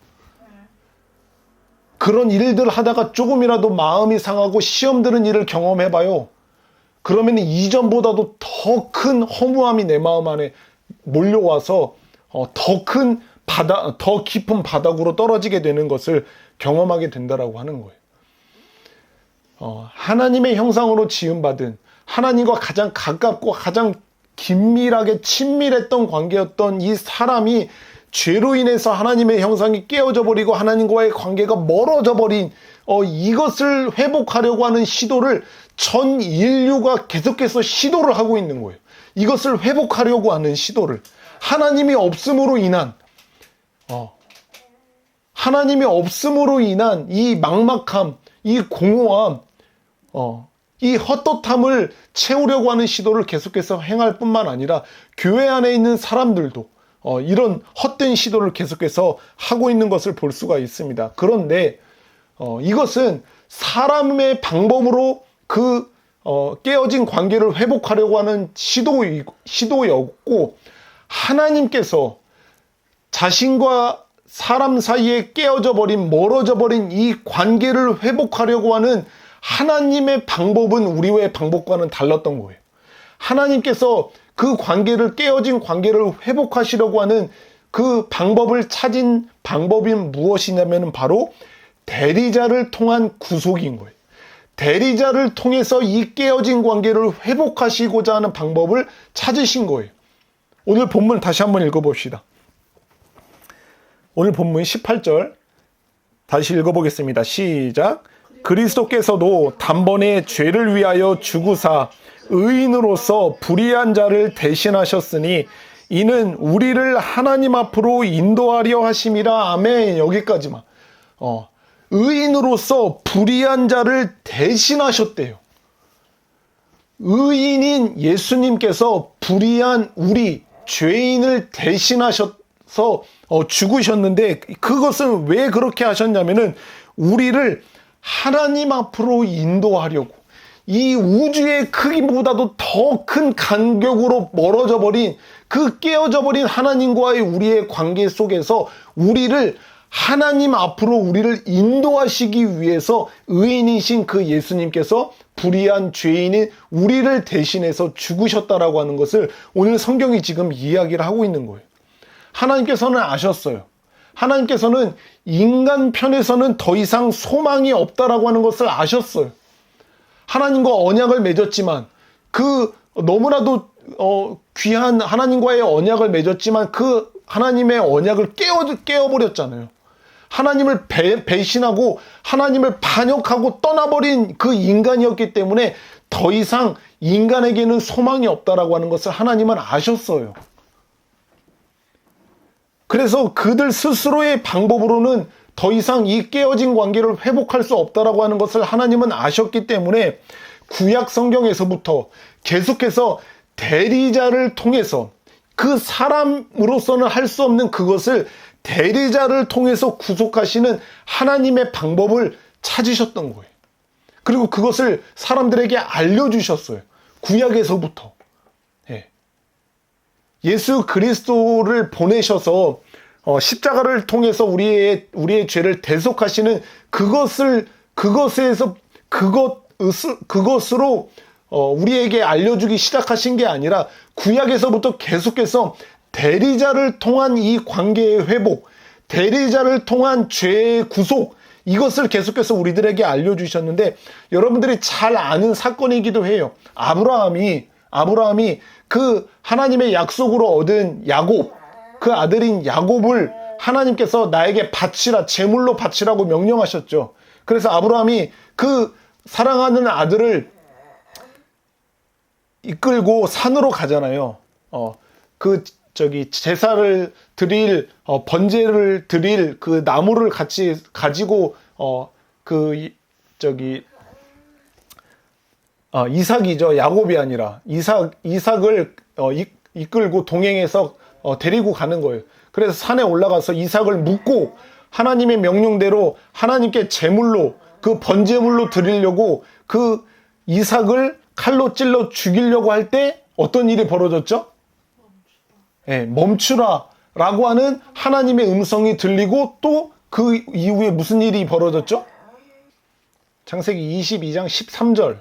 그런 일들 하다가 조금이라도 마음이 상하고 시험 드는 일을 경험해봐요. 그러면 이전보다도 더 큰 허무함이 내 마음 안에 몰려와서 더 깊은 바닥으로 떨어지게 되는 것을 경험하게 된다라고 하는 거예요. 하나님의 형상으로 지음받은 하나님과 가장 가깝고 가장 긴밀하게 친밀했던 관계였던 이 사람이 죄로 인해서 하나님의 형상이 깨어져 버리고 하나님과의 관계가 멀어져 버린 이것을 회복하려고 하는 시도를 전 인류가 계속해서 시도를 하고 있는 거예요. 이것을 회복하려고 하는 시도를 하나님이 없음으로 인한 이 막막함, 이 공허함, 이 헛헛함을 채우려고 하는 시도를 계속해서 행할 뿐만 아니라 교회 안에 있는 사람들도 이런 헛된 시도를 계속해서 하고 있는 것을 볼 수가 있습니다. 그런데 이것은 사람의 방법으로 그 깨어진 관계를 회복하려고 하는 시도였고, 하나님께서 자신과 사람 사이에 깨어져 버린, 멀어져 버린 이 관계를 회복하려고 하는 하나님의 방법은 우리의 방법과는 달랐던 거예요. 하나님께서 그 관계를, 깨어진 관계를 회복하시려고 하는 그 방법을 찾은 방법이 무엇이냐면 바로 대리자를 통한 구속인 거예요. 대리자를 통해서 이 깨어진 관계를 회복하시고자 하는 방법을 찾으신 거예요. 오늘 본문 다시 한번 읽어봅시다. 오늘 본문 18절 다시 읽어보겠습니다. 시작. 그리스도께서도 단번에 죄를 위하여 죽으사 의인으로서 불의한 자를 대신하셨으니 이는 우리를 하나님 앞으로 인도하려 하심이라. 아멘. 여기까지만. 의인으로서 불의한 자를 대신하셨대요. 의인인 예수님께서 불의한 우리 죄인을 대신하셔서 죽으셨는데, 그것은 왜 그렇게 하셨냐면은 우리를 하나님 앞으로 인도하려고, 이 우주의 크기보다도 더 큰 간격으로 멀어져 버린, 그 깨어져 버린 하나님과의 우리의 관계 속에서 우리를 하나님 앞으로 우리를 인도하시기 위해서 의인이신 그 예수님께서 불의한 죄인인 우리를 대신해서 죽으셨다라고 하는 것을 오늘 성경이 지금 이야기를 하고 있는 거예요. 하나님께서는 아셨어요. 하나님께서는 인간 편에서는 더 이상 소망이 없다라고 하는 것을 아셨어요. 하나님과 언약을 맺었지만, 그 너무나도 귀한 하나님과의 언약을 맺었지만 그 하나님의 언약을 깨어버렸잖아요. 하나님을 배신하고 하나님을 반역하고 떠나버린 그 인간이었기 때문에 더 이상 인간에게는 소망이 없다라고 하는 것을 하나님은 아셨어요. 그래서 그들 스스로의 방법으로는 더 이상 이 깨어진 관계를 회복할 수 없다라고 하는 것을 하나님은 아셨기 때문에 구약 성경에서부터 계속해서 대리자를 통해서, 그 사람으로서는 할 수 없는 그것을 대리자를 통해서 구속하시는 하나님의 방법을 찾으셨던 거예요. 그리고 그것을 사람들에게 알려주셨어요. 구약에서부터. 예수 그리스도를 보내셔서 십자가를 통해서 우리의 죄를 대속하시는 그것으로 우리에게 알려주기 시작하신 게 아니라 구약에서부터 계속해서 대리자를 통한 이 관계의 회복, 대리자를 통한 죄의 구속, 이것을 계속해서 우리들에게 알려주셨는데, 여러분들이 잘 아는 사건이기도 해요. 아브라함이 그 하나님의 약속으로 얻은 야곱, 그 아들인 야곱을 하나님께서 나에게 바치라, 제물로 바치라고 명령하셨죠. 그래서 아브라함이 그 사랑하는 아들을 이끌고 산으로 가잖아요. 제사를 드릴, 번제를 드릴 그 나무를 같이 가지고, 이삭이죠. 야곱이 아니라. 이삭을 이끌고 동행해서 데리고 가는 거예요. 그래서 산에 올라가서 이삭을 묻고 하나님의 명령대로 하나님께 제물로, 그 번제물로 드리려고 그 이삭을 칼로 찔러 죽이려고 할 때 어떤 일이 벌어졌죠? 멈추라 라고 하는 하나님의 음성이 들리고, 또 그 이후에 무슨 일이 벌어졌죠? 창세기 22장 13절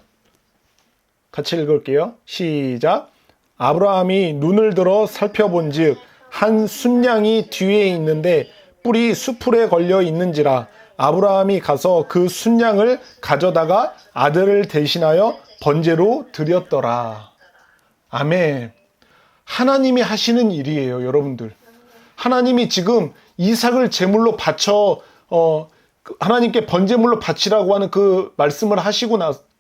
같이 읽을게요. 시작. 아브라함이 눈을 들어 살펴본즉 한 순양이 뒤에 있는데 뿔이 수풀에 걸려 있는지라. 아브라함이 가서 그 순양을 가져다가 아들을 대신하여 번제로 드렸더라. 아멘. 하나님이 하시는 일이에요, 여러분들. 하나님이 지금 이삭을 제물로 바쳐 하나님께 번제물로 바치라고 하는 그 말씀을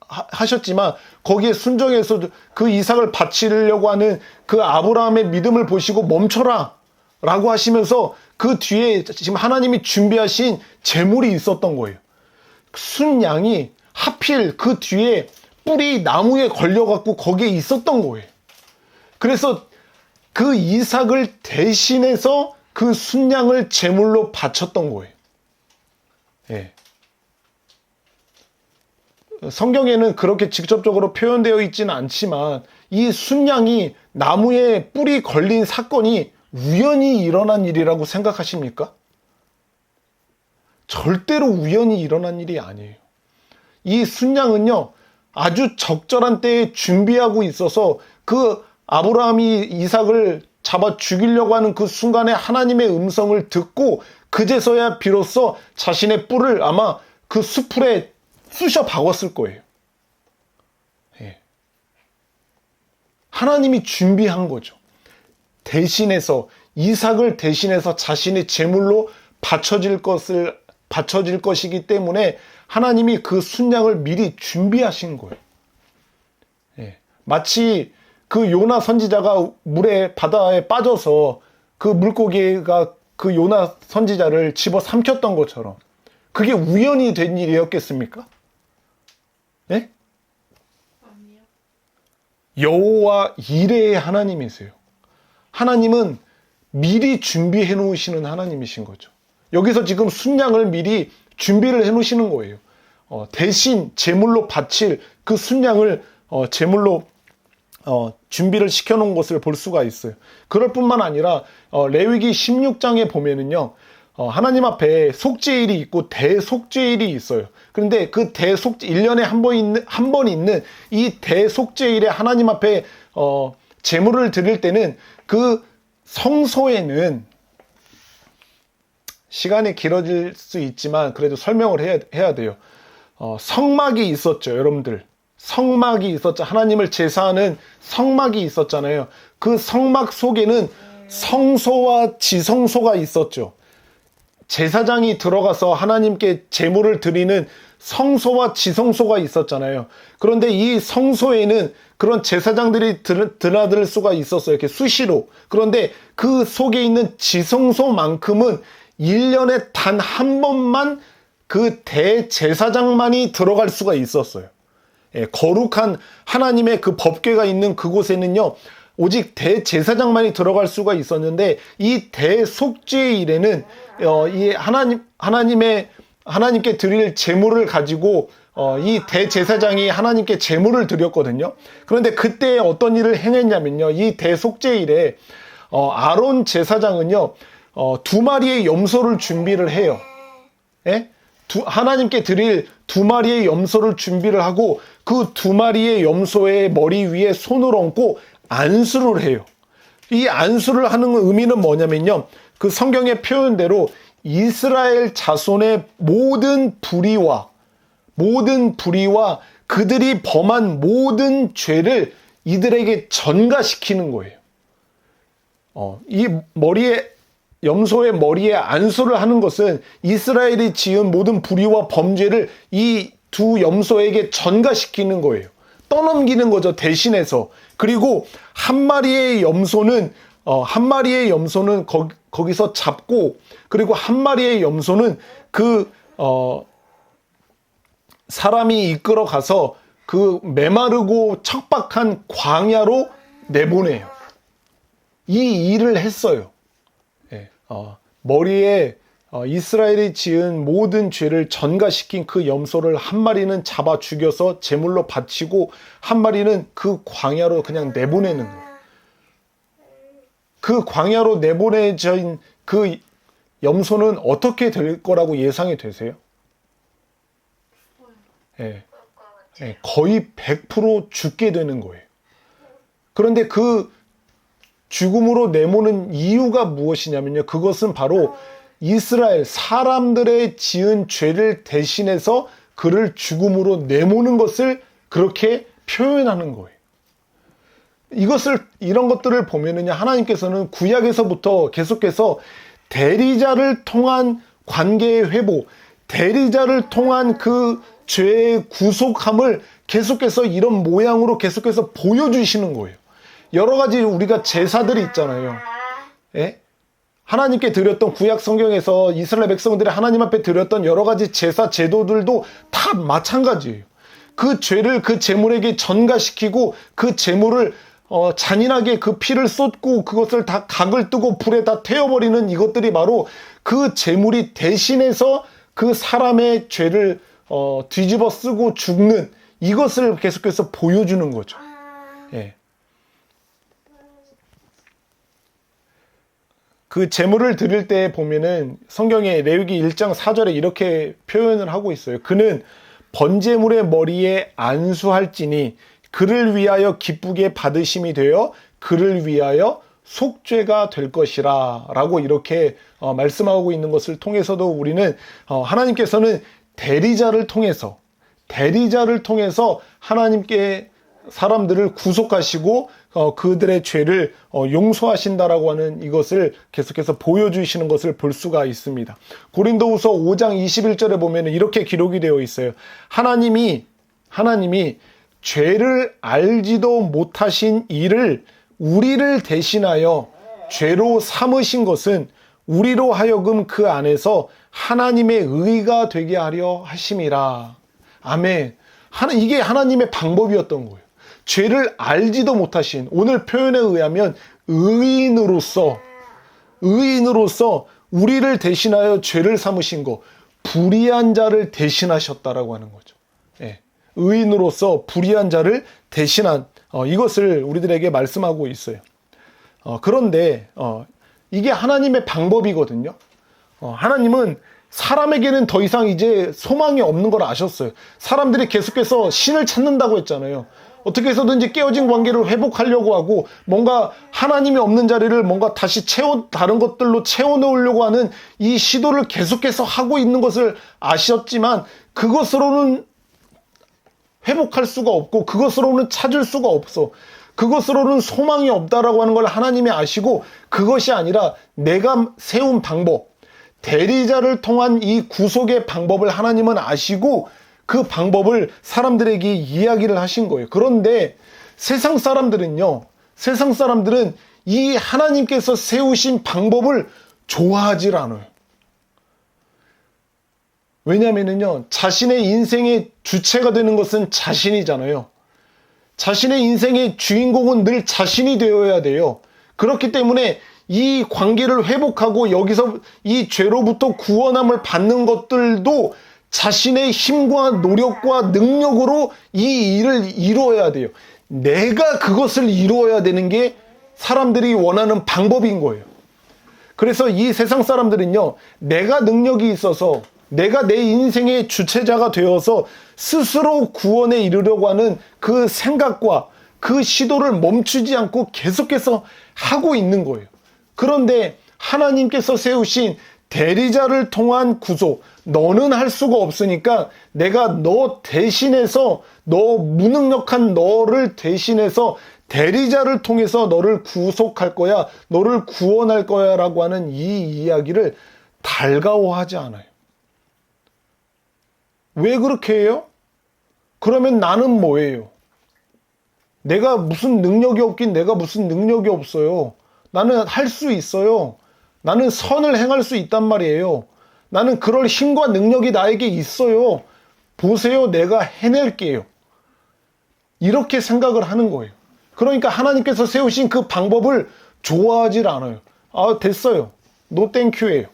하셨지만, 거기에 순종해서 그 이삭을 바치려고 하는 그 아브라함의 믿음을 보시고 멈춰라 라고 하시면서 그 뒤에 지금 하나님이 준비하신 제물이 있었던 거예요. 순양이 하필 그 뒤에 뿔이 나무에 걸려갖고 거기에 있었던 거예요. 그래서 그 이삭을 대신해서 그 순양을 제물로 바쳤던 거예요. 성경에는 그렇게 직접적으로 표현되어 있지는 않지만, 이 순양이 나무에 뿔이 걸린 사건이 우연히 일어난 일이라고 생각하십니까? 절대로 우연히 일어난 일이 아니에요. 이 순양은요, 아주 적절한 때에 준비하고 있어서 그 아브라함이 이삭을 잡아 죽이려고 하는 그 순간에 하나님의 음성을 듣고 그제서야 비로소 자신의 뿔을 아마 그 수풀에 쑤셔 박았을 거예요. 예. 하나님이 준비한 거죠. 대신해서 이삭을 대신해서 자신의 제물로 바쳐질 것이기 때문에 하나님이 그 순양을 미리 준비하신 거예요. 예. 마치 그 요나 선지자가 바다에 빠져서 그 물고기가 그 요나 선지자를 집어 삼켰던 것처럼 그게 우연히 된 일이었겠습니까? 예? 아니요. 여호와 이레의 하나님이세요. 하나님은 미리 준비해 놓으시는 하나님이신 거죠. 여기서 지금 순양을 미리 준비를 해 놓으시는 거예요. 대신 제물로 바칠 그 순양을 제물로 준비를 시켜 놓은 것을 볼 수가 있어요. 그럴 뿐만 아니라 레위기 16장에 보면은요, 하나님 앞에 속죄일이 있고 대속죄일이 있어요. 그런데 그 1년에 한 번 있는 이 대속죄일에 하나님 앞에 제물을 드릴 때는 그 성소에는 시간이 길어질 수 있지만 그래도 설명을 해야 돼요. 성막이 있었죠, 여러분들. 성막이 있었죠. 하나님을 제사하는 성막이 있었잖아요. 그 성막 속에는 성소와 지성소가 있었죠. 제사장이 들어가서 하나님께 제물을 드리는 성소와 지성소가 있었잖아요. 그런데 이 성소에는 그런 제사장들이 드나들 수가 있었어요. 이렇게 수시로. 그런데 그 속에 있는 지성소만큼은 1년에 단 한 번만 그 대제사장만이 들어갈 수가 있었어요. 예, 거룩한 하나님의 그 법궤가 있는 그곳에는요, 오직 대제사장만이 들어갈 수가 있었는데, 이 대속죄일에는 이 하나님께 드릴 제물을 가지고 이 대제사장이 하나님께 제물을 드렸거든요. 그런데 그때 어떤 일을 행했냐면요, 이 대속죄일에 아론 제사장은요, 2마리의 염소를 준비를 해요. 예? 하나님께 드릴 2마리의 염소를 준비를 하고 그 2마리의 염소의 머리 위에 손을 얹고 안수를 해요. 이 안수를 하는 의미는 뭐냐면요, 그 성경의 표현대로 이스라엘 자손의 모든 불의와 그들이 범한 모든 죄를 이들에게 전가시키는 거예요. 이 염소의 머리에 안수를 하는 것은 이스라엘이 지은 모든 불의와 범죄를 이 두 염소에게 전가시키는 거예요. 떠넘기는 거죠, 대신해서. 그리고 한 마리의 염소는 거기서 잡고, 그리고 한 마리의 염소는 사람이 이끌어 가서 그 메마르고 척박한 광야로 내보내요. 이 일을 했어요. 예, 머리에 이스라엘이 지은 모든 죄를 전가시킨 그 염소를 한 마리는 잡아 죽여서 제물로 바치고 한 마리는 그 광야로 그냥 내보내는 거예요. 그 광야로 내보내진 그 염소는 어떻게 될 거라고 예상이 되세요? 예, 거의 100% 죽게 되는 거예요. 그런데 그 죽음으로 내모는 이유가 무엇이냐면요, 그것은 바로 이스라엘 사람들의 지은 죄를 대신해서 그를 죽음으로 내모는 것을 그렇게 표현하는 거예요. 이런 것들을 보면은요, 하나님께서는 구약에서부터 계속해서 대리자를 통한 관계의 회복, 대리자를 통한 그 죄의 구속함을 계속해서 이런 모양으로 계속해서 보여주시는 거예요. 여러 가지 우리가 제사들이 있잖아요. 예? 하나님께 드렸던 구약 성경에서 이스라엘 백성들이 하나님 앞에 드렸던 여러 가지 제사 제도들도 다 마찬가지예요. 그 죄를 그 제물에게 전가시키고 그 제물을 잔인하게 그 피를 쏟고 그것을 다 각을 뜨고 불에 다 태워버리는 이것들이 바로 그 제물이 대신해서 그 사람의 죄를 뒤집어 쓰고 죽는 이것을 계속해서 보여주는 거죠. 예. 그 제물을 드릴 때 보면은 성경에 레위기 1장 4절에 이렇게 표현을 하고 있어요. 그는 번제물의 머리에 안수할지니 그를 위하여 기쁘게 받으심이 되어 그를 위하여 속죄가 될 것이라 라고 이렇게 말씀하고 있는 것을 통해서도 우리는 하나님께서는 대리자를 통해서 하나님께 사람들을 구속하시고 그들의 죄를 용서하신다라고 하는 이것을 계속해서 보여주시는 것을 볼 수가 있습니다. 고린도후서 5장 21절에 보면 이렇게 기록이 되어 있어요. 하나님이 죄를 알지도 못하신 이를 우리를 대신하여 죄로 삼으신 것은 우리로 하여금 그 안에서 하나님의 의가 되게 하려 하심이라. 아멘. 이게 하나님의 방법이었던 거예요. 죄를 알지도 못하신, 오늘 표현에 의하면 의인으로서 우리를 대신하여 죄를 삼으신 거, 불의한 자를 대신하셨다라고 하는 거죠. 예. 의인으로서 불의한 자를 대신한 이것을 우리들에게 말씀하고 있어요. 그런데 이게 하나님의 방법이거든요. 하나님은 사람에게는 더 이상 이제 소망이 없는 걸 아셨어요. 사람들이 계속해서 신을 찾는다고 했잖아요. 어떻게 해서든지 깨어진 관계를 회복하려고 하고 뭔가 하나님이 없는 자리를 뭔가 다시 다른 것들로 채워넣으려고 하는 이 시도를 계속해서 하고 있는 것을 아셨지만 그것으로는 회복할 수가 없고 그것으로는 찾을 수가 없어. 그것으로는 소망이 없다라고 하는 걸 하나님이 아시고 그것이 아니라 내가 세운 방법, 대리자를 통한 이 구속의 방법을 하나님은 아시고 그 방법을 사람들에게 이야기를 하신 거예요. 그런데 세상 사람들은 이 하나님께서 세우신 방법을 좋아하질 않아요. 왜냐하면요, 자신의 인생의 주체가 되는 것은 자신이잖아요. 자신의 인생의 주인공은 늘 자신이 되어야 돼요. 그렇기 때문에 이 관계를 회복하고 여기서 이 죄로부터 구원함을 받는 것들도 자신의 힘과 노력과 능력으로 이 일을 이루어야 돼요. 내가 그것을 이루어야 되는 게 사람들이 원하는 방법인 거예요. 그래서 이 세상 사람들은요, 내가 능력이 있어서 내가 내 인생의 주체자가 되어서 스스로 구원에 이르려고 하는 그 생각과 그 시도를 멈추지 않고 계속해서 하고 있는 거예요. 그런데 하나님께서 세우신 대리자를 통한 구속, 너는 할 수가 없으니까 내가 너 대신해서, 너 무능력한 너를 대신해서 대리자를 통해서 너를 구속할 거야, 너를 구원할 거야 라고 하는 이 이야기를 달가워하지 않아요. 왜 그렇게 해요? 그러면 나는 뭐예요? 내가 무슨 능력이 없긴 내가 무슨 능력이 없어요. 나는 할 수 있어요. 나는 선을 행할 수 있단 말이에요. 나는 그럴 힘과 능력이 나에게 있어요. 보세요, 내가 해낼게요. 이렇게 생각을 하는 거예요. 그러니까 하나님께서 세우신 그 방법을 좋아하질 않아요. 아, 됐어요. 노 땡큐예요.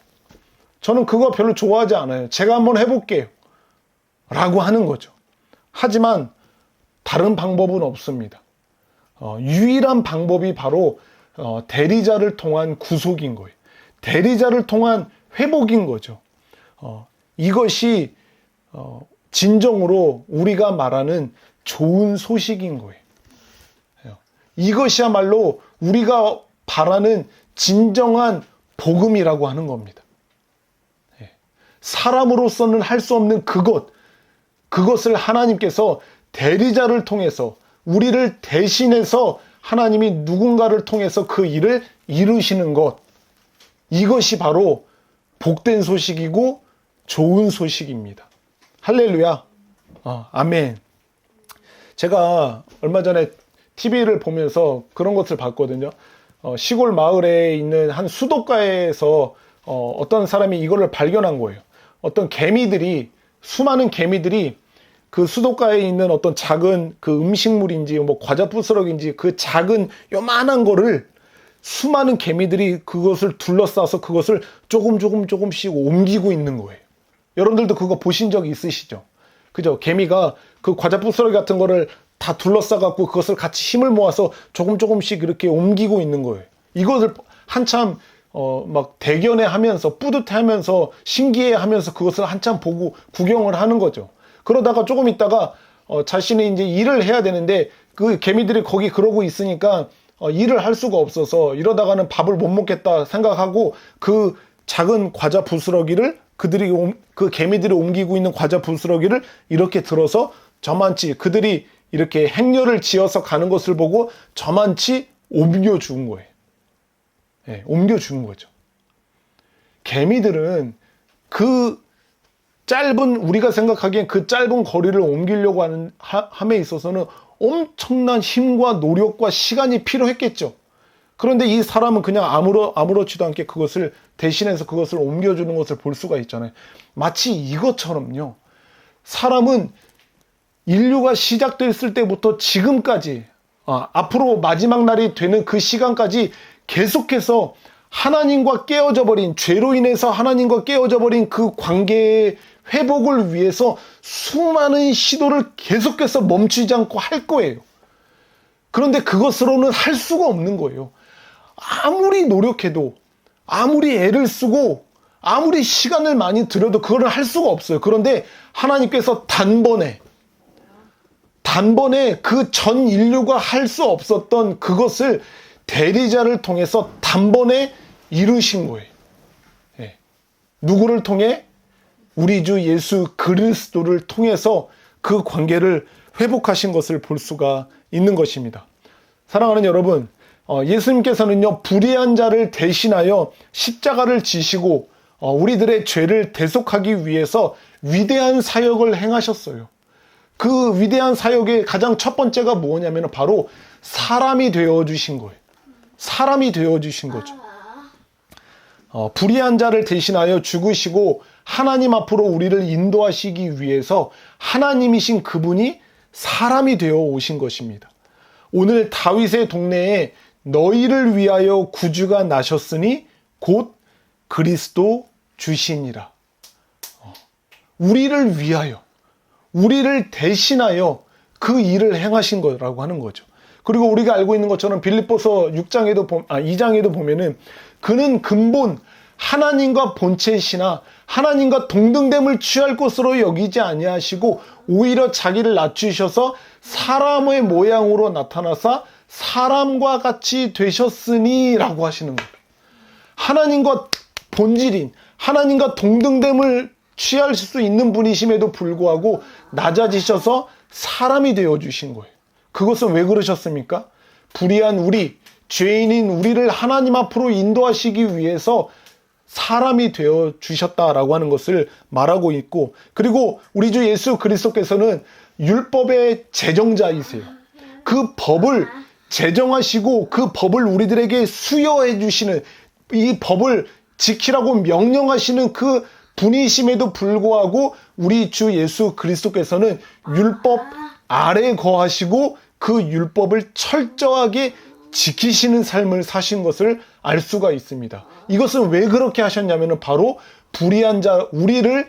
저는 그거 별로 좋아하지 않아요. 제가 한번 해볼게요. 라고 하는 거죠. 하지만 다른 방법은 없습니다. 유일한 방법이 바로 대리자를 통한 구속인 거예요. 대리자를 통한 회복인 거죠. 이것이 진정으로 우리가 말하는 좋은 소식인 거예요. 이것이야말로 우리가 바라는 진정한 복음이라고 하는 겁니다. 사람으로서는 할 수 없는 그것을 하나님께서 대리자를 통해서 우리를 대신해서 하나님이 누군가를 통해서 그 일을 이루시는 것, 이것이 바로 복된 소식이고 좋은 소식입니다. 할렐루야. 아멘. 제가 얼마 전에 TV를 보면서 그런 것을 봤거든요. 시골 마을에 있는 한 수도가에서 어떤 사람이 이거를 발견한 거예요. 어떤 수많은 개미들이 그 수도가에 있는 어떤 작은 그 음식물인지 뭐 과자 부스러기인지 그 작은 요만한 거를 수많은 개미들이 그것을 둘러싸서 그것을 조금씩 옮기고 있는 거예요. 여러분들도 그거 보신 적 있으시죠? 그죠? 개미가 그 과자 부스러기 같은 거를 다 둘러싸갖고 그것을 같이 힘을 모아서 조금씩 이렇게 옮기고 있는 거예요. 이것을 한참 막 대견해 하면서 뿌듯해 하면서 신기해 하면서 그것을 한참 보고 구경을 하는 거죠. 그러다가 조금 있다가 자신이 이제 일을 해야 되는데 그 개미들이 거기 그러고 있으니까 일을 할 수가 없어서 이러다가는 밥을 못 먹겠다 생각하고 그 작은 과자 부스러기를 그 개미들이 옮기고 있는 과자 부스러기를 이렇게 들어서 저만치 그들이 이렇게 행렬을 지어서 가는 것을 보고 저만치 옮겨준 거예요. 예, 옮겨준 거죠. 개미들은 그 우리가 생각하기엔 그 짧은 거리를 옮기려고 함에 있어서는 엄청난 힘과 노력과 시간이 필요했겠죠. 그런데 이 사람은 그냥 아무렇지도 않게 그것을 대신해서 그것을 옮겨주는 것을 볼 수가 있잖아요. 마치 이것처럼요. 사람은 인류가 시작됐을 때부터 지금까지 앞으로 마지막 날이 되는 그 시간까지 계속해서 하나님과 깨어져 버린, 죄로 인해서 하나님과 깨어져 버린 그 관계의 회복을 위해서 수많은 시도를 계속해서 멈추지 않고 할 거예요. 그런데 그것으로는 할 수가 없는 거예요. 아무리 노력해도, 아무리 애를 쓰고, 아무리 시간을 많이 들여도 그거를 할 수가 없어요. 그런데 하나님께서 단번에 그 전 인류가 할 수 없었던 그것을 대리자를 통해서 단번에 이루신 거예요. 예. 누구를 통해? 우리 주 예수 그리스도를 통해서 그 관계를 회복하신 것을 볼 수가 있는 것입니다. 사랑하는 여러분, 예수님께서는요, 불의한 자를 대신하여 십자가를 지시고 우리들의 죄를 대속하기 위해서 위대한 사역을 행하셨어요. 그 위대한 사역의 가장 첫 번째가 뭐냐면 바로 사람이 되어주신 거예요. 사람이 되어주신 거죠. 불의한 자를 대신하여 죽으시고 하나님 앞으로 우리를 인도하시기 위해서 하나님이신 그분이 사람이 되어 오신 것입니다. 오늘 다윗의 동네에 너희를 위하여 구주가 나셨으니 곧 그리스도 주시니라. 우리를 위하여, 우리를 대신하여 그 일을 행하신 거라고 하는 거죠. 그리고 우리가 알고 있는 것처럼 빌립보서 2장에도 보면은 그는 근본 하나님과 본체시나 하나님과 동등됨을 취할 것으로 여기지 아니하시고 오히려 자기를 낮추셔서 사람의 모양으로 나타나사 사람과 같이 되셨으니 라고 하시는 거예요. 하나님과 본질인 하나님과 동등됨을 취할 수 있는 분이심에도 불구하고 낮아지셔서 사람이 되어주신 거예요. 그것은 왜 그러셨습니까? 불의한 우리, 죄인인 우리를 하나님 앞으로 인도하시기 위해서 사람이 되어 주셨다라고 하는 것을 말하고 있고, 그리고 우리 주 예수 그리스도께서는 율법의 제정자이세요. 그 법을 제정하시고 그 법을 우리들에게 수여해 주시는, 이 법을 지키라고 명령하시는 그 분이심에도 불구하고 우리 주 예수 그리스도께서는 율법 아래 거하시고 그 율법을 철저하게 지키시는 삶을 사신 것을 알 수가 있습니다. 이것은 왜 그렇게 하셨냐면 바로 불의한 자 우리를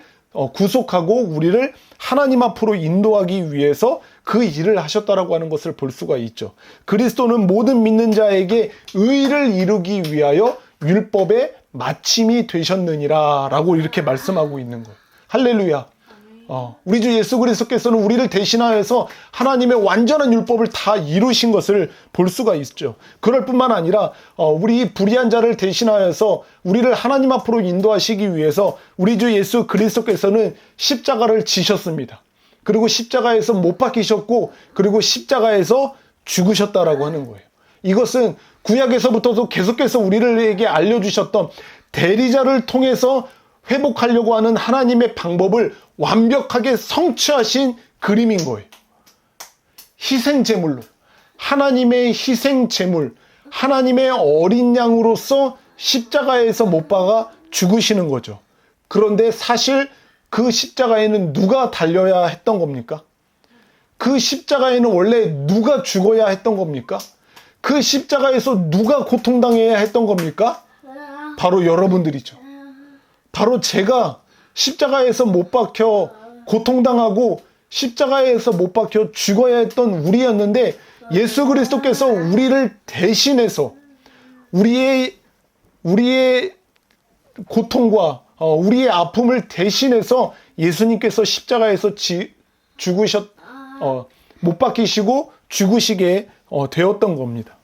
구속하고 우리를 하나님 앞으로 인도하기 위해서 그 일을 하셨다라고 하는 것을 볼 수가 있죠. 그리스도는 모든 믿는 자에게 의를 이루기 위하여 율법의 마침이 되셨느니라 라고 이렇게 말씀하고 있는 거예요. 할렐루야. 우리 주 예수 그리스도께서는 우리를 대신하여서 하나님의 완전한 율법을 다 이루신 것을 볼 수가 있죠. 그럴 뿐만 아니라 우리 불의한 자를 대신하여서 우리를 하나님 앞으로 인도하시기 위해서 우리 주 예수 그리스도께서는 십자가를 지셨습니다. 그리고 십자가에서 못 박히셨고 그리고 십자가에서 죽으셨다라고 하는 거예요. 이것은 구약에서부터도 계속해서 우리에게 알려주셨던 대리자를 통해서 회복하려고 하는 하나님의 방법을 완벽하게 성취하신 그림인 거예요. 희생제물로, 하나님의 희생제물, 하나님의 어린 양으로서 십자가에서 못 박아 죽으시는 거죠. 그런데 사실 그 십자가에는 누가 달려야 했던 겁니까? 그 십자가에는 원래 누가 죽어야 했던 겁니까? 그 십자가에서 누가 고통당해야 했던 겁니까? 바로 여러분들이죠. 바로 제가 십자가에서 못 박혀 고통당하고 십자가에서 못 박혀 죽어야 했던 우리였는데 예수 그리스도께서 우리를 대신해서 우리의 고통과 우리의 아픔을 대신해서 예수님께서 십자가에서 못 박히시고 죽으시게 되었던 겁니다.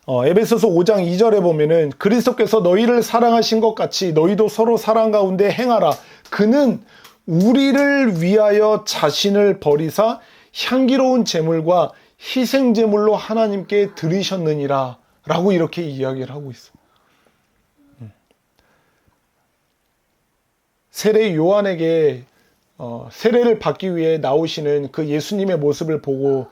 에베소서 5장 2절에 보면은 그리스도께서 너희를 사랑하신 것 같이 너희도 서로 사랑 가운데 행하라. 그는 우리를 위하여 자신을 버리사 향기로운 제물과 희생 제물로 하나님께 드리셨느니라 라고 이렇게 이야기를 하고 있어요. 세례 요한에게 세례를 받기 위해 나오시는 그 예수님의 모습을 보고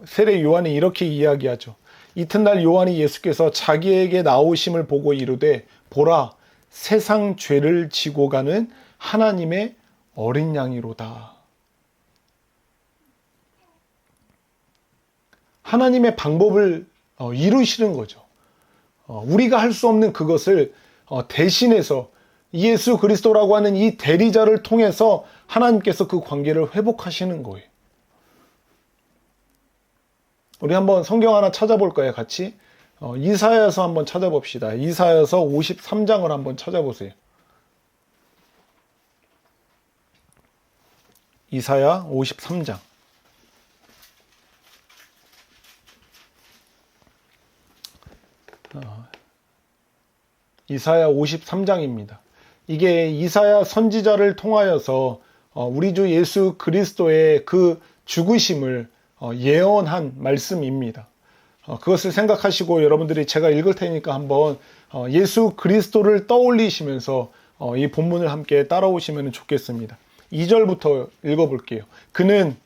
세례 요한이 이렇게 이야기하죠. 이튿날 요한이 예수께서 자기에게 나오심을 보고 이르되 보라 세상 죄를 지고 가는 하나님의 어린 양이로다. 하나님의 방법을 이루시는 거죠. 우리가 할 수 없는 그것을 대신해서 예수 그리스도라고 하는 이 대리자를 통해서 하나님께서 그 관계를 회복하시는 거예요. 우리 한번 성경 하나 찾아볼까요? 같이 이사야서 한번 찾아봅시다. 이사야서 53장을 한번 찾아보세요. 이사야 53장. 이사야 53장입니다. 이게 이사야 선지자를 통하여서 우리 주 예수 그리스도의 그 죽으심을 예언한 말씀입니다. 그것을 생각하시고 여러분들이 제가 읽을 테니까 한번 예수 그리스도를 떠올리시면서 이 본문을 함께 따라오시면 좋겠습니다. 2절부터 읽어볼게요. 그는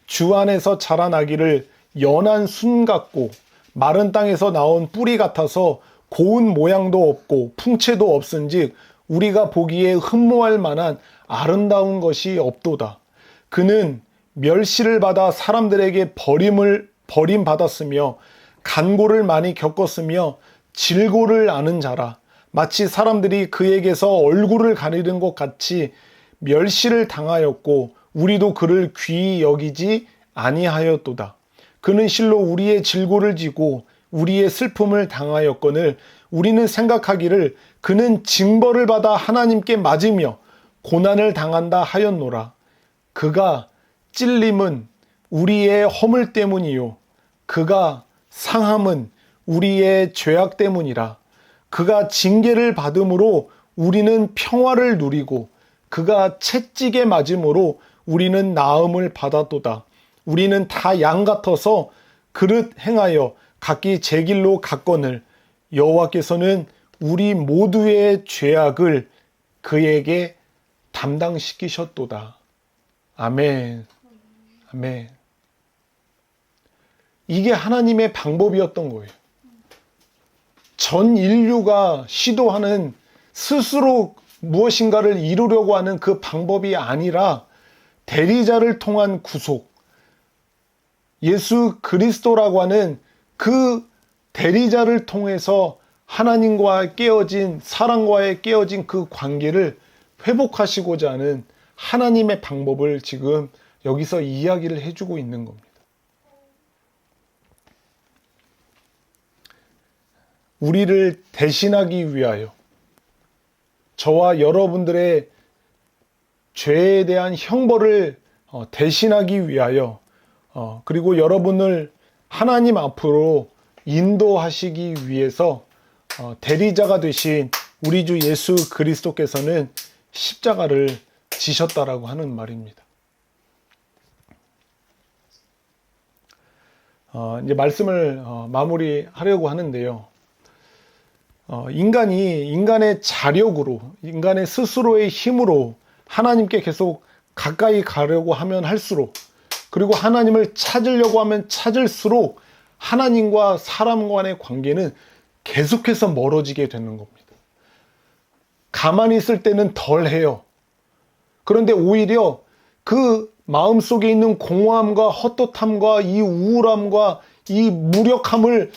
주 안에서 자라나기를 연한 순 같고 마른 땅에서 나온 뿌리 같아서 고운 모양도 없고 풍채도 없은즉 우리가 보기에 흠모할 만한 아름다운 것이 없도다. 그는 멸시를 받아 사람들에게 버림받았으며 간고를 많이 겪었으며 질고를 아는 자라. 마치 사람들이 그에게서 얼굴을 가리는 것 같이 멸시를 당하였고 우리도 그를 귀히 여기지 아니하였도다. 그는 실로 우리의 질고를 지고 우리의 슬픔을 당하였거늘 우리는 생각하기를 그는 징벌을 받아 하나님께 맞으며 고난을 당한다 하였노라. 그가 찔림은 우리의 허물 때문이요 그가 상함은 우리의 죄악 때문이라. 그가 징계를 받음으로 우리는 평화를 누리고 그가 채찍에 맞음으로 우리는 나음을 받았도다. 우리는 다 양 같아서 그릇 행하여 각기 제 길로 갔거늘 여호와께서는 우리 모두의 죄악을 그에게 담당시키셨도다. 아멘. 아멘. 이게 하나님의 방법이었던 거예요. 전 인류가 시도하는 스스로 무엇인가를 이루려고 하는 그 방법이 아니라 대리자를 통한 구속, 예수 그리스도라고 하는 그 대리자를 통해서 하나님과 깨어진, 사랑과의 깨어진 그 관계를 회복하시고자 하는 하나님의 방법을 지금 여기서 이야기를 해주고 있는 겁니다. 우리를 대신하기 위하여 저와 여러분들의 죄에 대한 형벌을 대신하기 위하여 그리고 여러분을 하나님 앞으로 인도하시기 위해서 대리자가 되신 우리 주 예수 그리스도께서는 십자가를 지셨다라고 하는 말입니다. 이제 말씀을 마무리하려고 하는데요. 인간의 자력으로, 인간의 스스로의 힘으로 하나님께 계속 가까이 가려고 하면 할수록, 그리고 하나님을 찾으려고 하면 찾을수록 하나님과 사람 간의 관계는 계속해서 멀어지게 되는 겁니다. 가만히 있을 때는 덜 해요. 그런데 오히려 그 마음속에 있는 공허함과 헛헛함과 이 우울함과 이 무력함을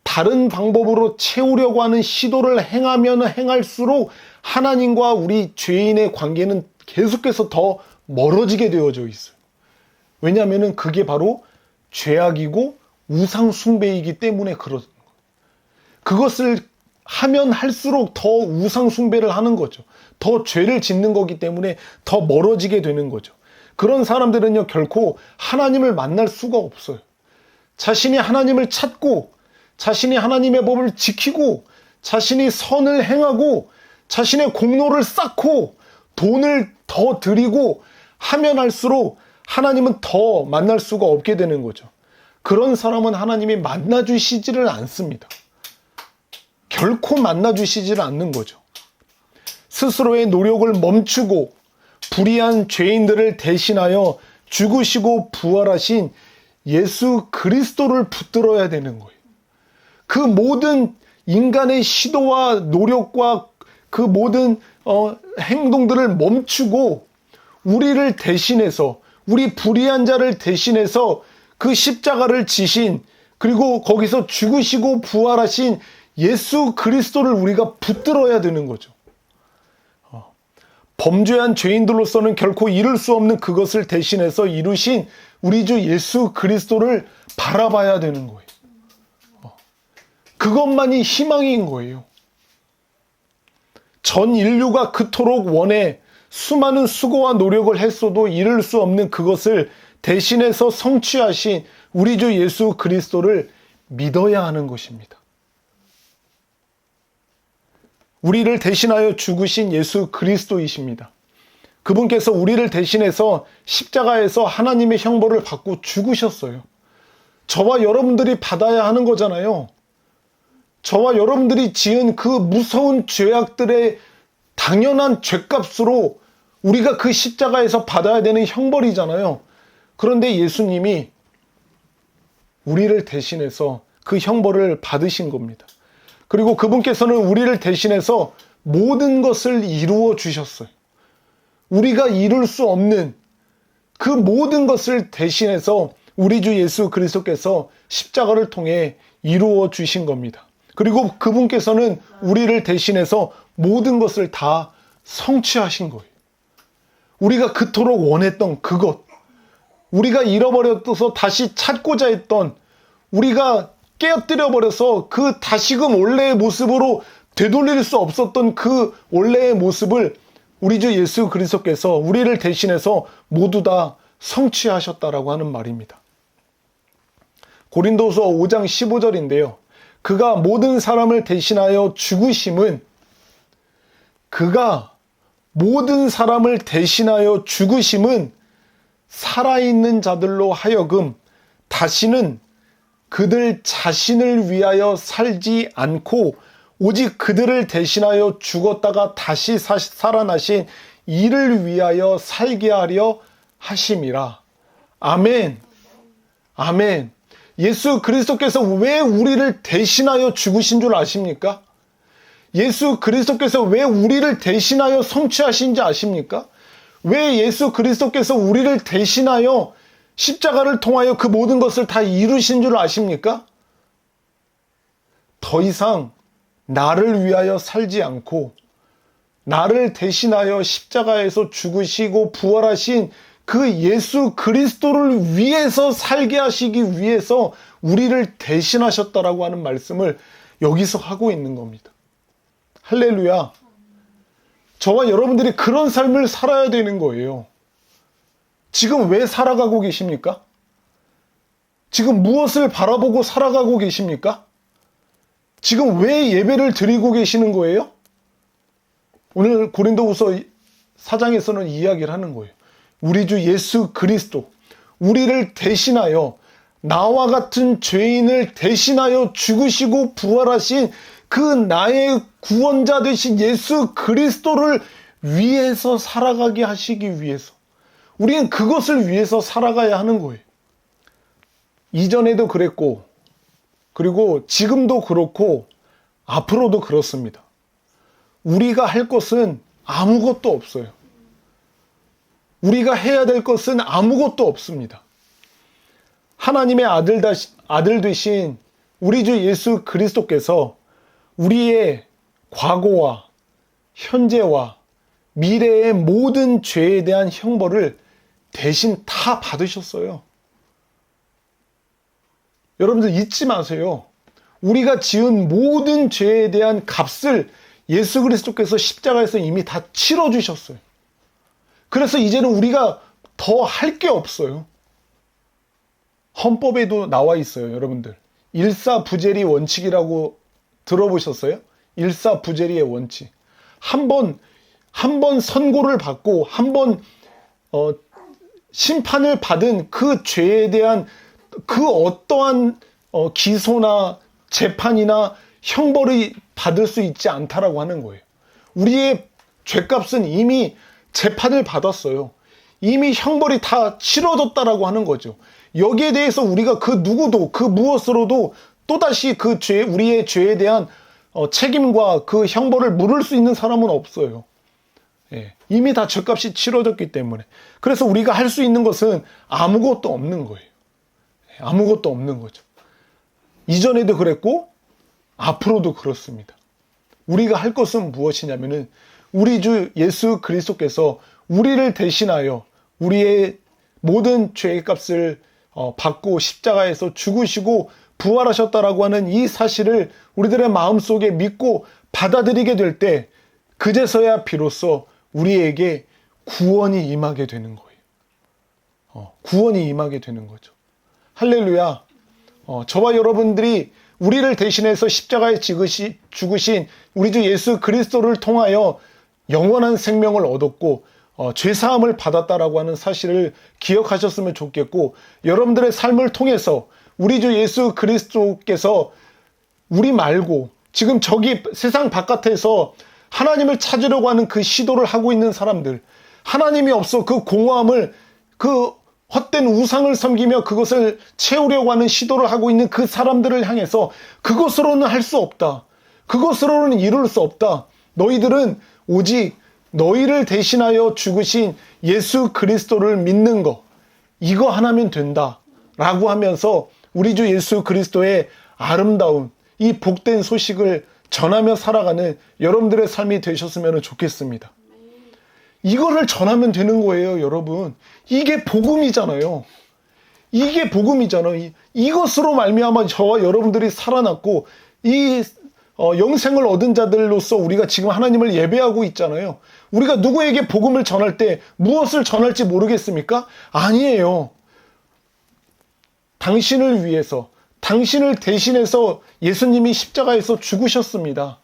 다른 방법으로 채우려고 하는 시도를 행하면 행할수록 하나님과 우리 죄인의 관계는 계속해서 더 멀어지게 되어져 있어요. 왜냐하면 그게 바로 죄악이고 우상 숭배이기 때문에 그런 거예요. 그것을 하면 할수록 더 우상 숭배를 하는 거죠. 더 죄를 짓는 거기 때문에 더 멀어지게 되는 거죠. 그런 사람들은요 결코 하나님을 만날 수가 없어요. 자신이 하나님을 찾고 자신이 하나님의 법을 지키고 자신이 선을 행하고 자신의 공로를 쌓고 돈을 더 드리고 하면 할수록 하나님은 더 만날 수가 없게 되는 거죠. 그런 사람은 하나님이 만나주시지를 않습니다. 결코 만나주시지를 않는 거죠. 스스로의 노력을 멈추고 불의한 죄인들을 대신하여 죽으시고 부활하신 예수 그리스도를 붙들어야 되는 거예요. 그 모든 인간의 시도와 노력과 그 모든 행동들을 멈추고 우리를 대신해서, 우리 불의한 자를 대신해서 그 십자가를 지신, 그리고 거기서 죽으시고 부활하신 예수 그리스도를 우리가 붙들어야 되는 거죠. 범죄한 죄인들로서는 결코 이룰 수 없는 그것을 대신해서 이루신 우리 주 예수 그리스도를 바라봐야 되는 거예요. 그것만이 희망인 거예요. 전 인류가 그토록 원해 수많은 수고와 노력을 했어도 이룰 수 없는 그것을 대신해서 성취하신 우리 주 예수 그리스도를 믿어야 하는 것입니다. 우리를 대신하여 죽으신 예수 그리스도이십니다. 그분께서 우리를 대신해서 십자가에서 하나님의 형벌을 받고 죽으셨어요. 저와 여러분들이 받아야 하는 거잖아요. 저와 여러분들이 지은 그 무서운 죄악들의 당연한 죄값으로 우리가 그 십자가에서 받아야 되는 형벌이잖아요. 그런데 예수님이 우리를 대신해서 그 형벌을 받으신 겁니다. 그리고 그분께서는 우리를 대신해서 모든 것을 이루어 주셨어요. 우리가 이룰 수 없는 그 모든 것을 대신해서 우리 주 예수 그리스도께서 십자가를 통해 이루어 주신 겁니다. 그리고 그분께서는 우리를 대신해서 모든 것을 다 성취하신 거예요. 우리가 그토록 원했던 그것, 우리가 잃어버려서 다시 찾고자 했던, 우리가 깨어뜨려 버려서 그 다시금 원래의 모습으로 되돌릴 수 없었던 그 원래의 모습을 우리 주 예수 그리스도께서 우리를 대신해서 모두 다 성취하셨다라고 하는 말입니다. 고린도서 5장 15절인데요. 그가 모든 사람을 대신하여 죽으심은, 그가 모든 사람을 대신하여 죽으심은 살아있는 자들로 하여금 다시는 그들 자신을 위하여 살지 않고 오직 그들을 대신하여 죽었다가 다시 살아나신 이를 위하여 살게 하려 하심이라. 아멘. 아멘. 예수 그리스도께서 왜 우리를 대신하여 죽으신 줄 아십니까? 예수 그리스도께서 왜 우리를 대신하여 성취하신지 아십니까? 왜 예수 그리스도께서 우리를 대신하여 십자가를 통하여 그 모든 것을 다 이루신 줄 아십니까? 더 이상 나를 위하여 살지 않고 나를 대신하여 십자가에서 죽으시고 부활하신 그 예수 그리스도를 위해서 살게 하시기 위해서 우리를 대신하셨다라고 하는 말씀을 여기서 하고 있는 겁니다. 할렐루야. 저와 여러분들이 그런 삶을 살아야 되는 거예요. 지금 왜 살아가고 계십니까? 지금 무엇을 바라보고 살아가고 계십니까? 지금 왜 예배를 드리고 계시는 거예요? 오늘 고린도후서 4장에서는 이야기를 하는 거예요. 우리 주 예수 그리스도, 우리를 대신하여, 나와 같은 죄인을 대신하여 죽으시고 부활하신 그 나의 구원자 되신 예수 그리스도를 위해서 살아가게 하시기 위해서, 우리는 그것을 위해서 살아가야 하는 거예요. 이전에도 그랬고, 그리고 지금도 그렇고, 앞으로도 그렇습니다. 우리가 할 것은 아무것도 없어요. 우리가 해야 될 것은 아무것도 없습니다. 하나님의 아들 되신 우리 주 예수 그리스도께서 우리의 과거와 현재와 미래의 모든 죄에 대한 형벌을 대신 다 받으셨어요. 여러분들 잊지 마세요. 우리가 지은 모든 죄에 대한 값을 예수 그리스도께서 십자가에서 이미 다 치러주셨어요. 그래서 이제는 우리가 더 할 게 없어요. 헌법에도 나와 있어요, 여러분들. 일사부재리 원칙이라고 들어보셨어요? 일사부재리의 원칙. 한 번 선고를 받고 한 번 심판을 받은 그 죄에 대한 그 어떠한 기소나 재판이나 형벌이 받을 수 있지 않다라고 하는 거예요. 우리의 죄값은 이미 재판을 받았어요. 이미 형벌이 다 치러졌다라고 하는 거죠. 여기에 대해서 우리가 그 누구도 그 무엇으로도 또다시 그 죄, 우리의 죄에 대한 책임과 그 형벌을 물을 수 있는 사람은 없어요. 예, 이미 다 죄값이 치러졌기 때문에. 그래서 우리가 할 수 있는 것은 아무것도 없는 거예요. 아무것도 없는 거죠. 이전에도 그랬고 앞으로도 그렇습니다. 우리가 할 것은 무엇이냐면은 우리 주 예수 그리스도께서 우리를 대신하여 우리의 모든 죄의 값을 받고 십자가에서 죽으시고 부활하셨다라고 하는 이 사실을 우리들의 마음속에 믿고 받아들이게 될 때 그제서야 비로소 우리에게 구원이 임하게 되는 거예요. 구원이 임하게 되는 거죠. 할렐루야. 저와 여러분들이 우리를 대신해서 십자가에 죽으신 우리 주 예수 그리스도를 통하여 영원한 생명을 얻었고 죄사함을 받았다라고 하는 사실을 기억하셨으면 좋겠고, 여러분들의 삶을 통해서 우리 주 예수 그리스도께서 우리 말고 지금 저기 세상 바깥에서 하나님을 찾으려고 하는 그 시도를 하고 있는 사람들, 하나님이 없어 그 공허함을, 그 헛된 우상을 섬기며 그것을 채우려고 하는 시도를 하고 있는 그 사람들을 향해서 그것으로는 할 수 없다. 그것으로는 이룰 수 없다. 너희들은 오직 너희를 대신하여 죽으신 예수 그리스도를 믿는 것, 이거 하나면 된다 라고 하면서 우리 주 예수 그리스도의 아름다운 이 복된 소식을 전하며 살아가는 여러분들의 삶이 되셨으면 좋겠습니다. 이거를 전하면 되는 거예요, 여러분. 이게 복음이잖아요. 이게 복음이잖아요. 이것으로 말미암아 저와 여러분들이 살아났고 이 영생을 얻은 자들로서 우리가 지금 하나님을 예배하고 있잖아요. 우리가 누구에게 복음을 전할 때 무엇을 전할지 모르겠습니까? 아니에요. 당신을 위해서, 당신을 대신해서 예수님이 십자가에서 죽으셨습니다.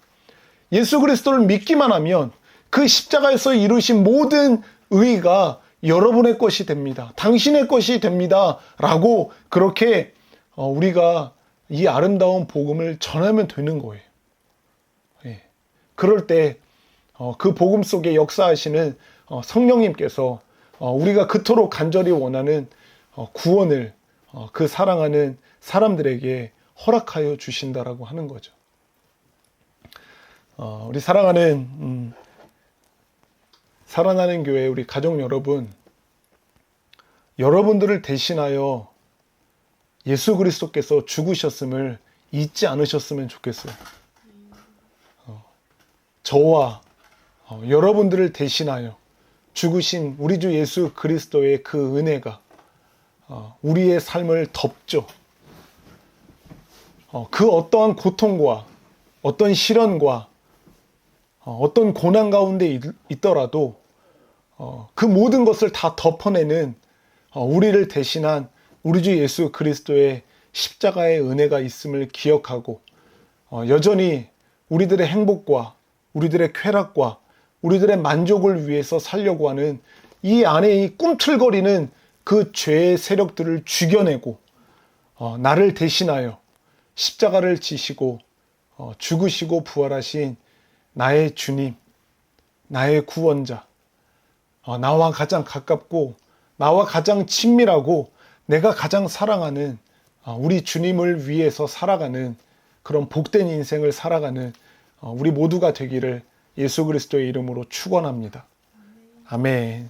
예수 그리스도를 믿기만 하면 그 십자가에서 이루신 모든 의가 여러분의 것이 됩니다. 당신의 것이 됩니다. 라고 그렇게 우리가 이 아름다운 복음을 전하면 되는 거예요. 예. 그럴 때 그 복음 속에 역사하시는 성령님께서 우리가 그토록 간절히 원하는 구원을 그 사랑하는 사람들에게 허락하여 주신다라고 하는 거죠. 우리 사랑하는 살아나는 교회 우리 가족 여러분, 여러분들을 대신하여 예수 그리스도께서 죽으셨음을 잊지 않으셨으면 좋겠어요. 저와 여러분들을 대신하여 죽으신 우리 주 예수 그리스도의 그 은혜가 우리의 삶을 덮죠. 그 어떠한 고통과 어떤 시련과 어떤 고난 가운데 있더라도 그 모든 것을 다 덮어내는 우리를 대신한 우리 주 예수 그리스도의 십자가의 은혜가 있음을 기억하고 여전히 우리들의 행복과 우리들의 쾌락과 우리들의 만족을 위해서 살려고 하는 이 안에 이 꿈틀거리는 그 죄의 세력들을 죽여내고 나를 대신하여 십자가를 지시고 죽으시고 부활하신 나의 주님, 나의 구원자, 나와 가장 가깝고 나와 가장 친밀하고 내가 가장 사랑하는 우리 주님을 위해서 살아가는 그런 복된 인생을 살아가는 우리 모두가 되기를 예수 그리스도의 이름으로 축원합니다. 아멘.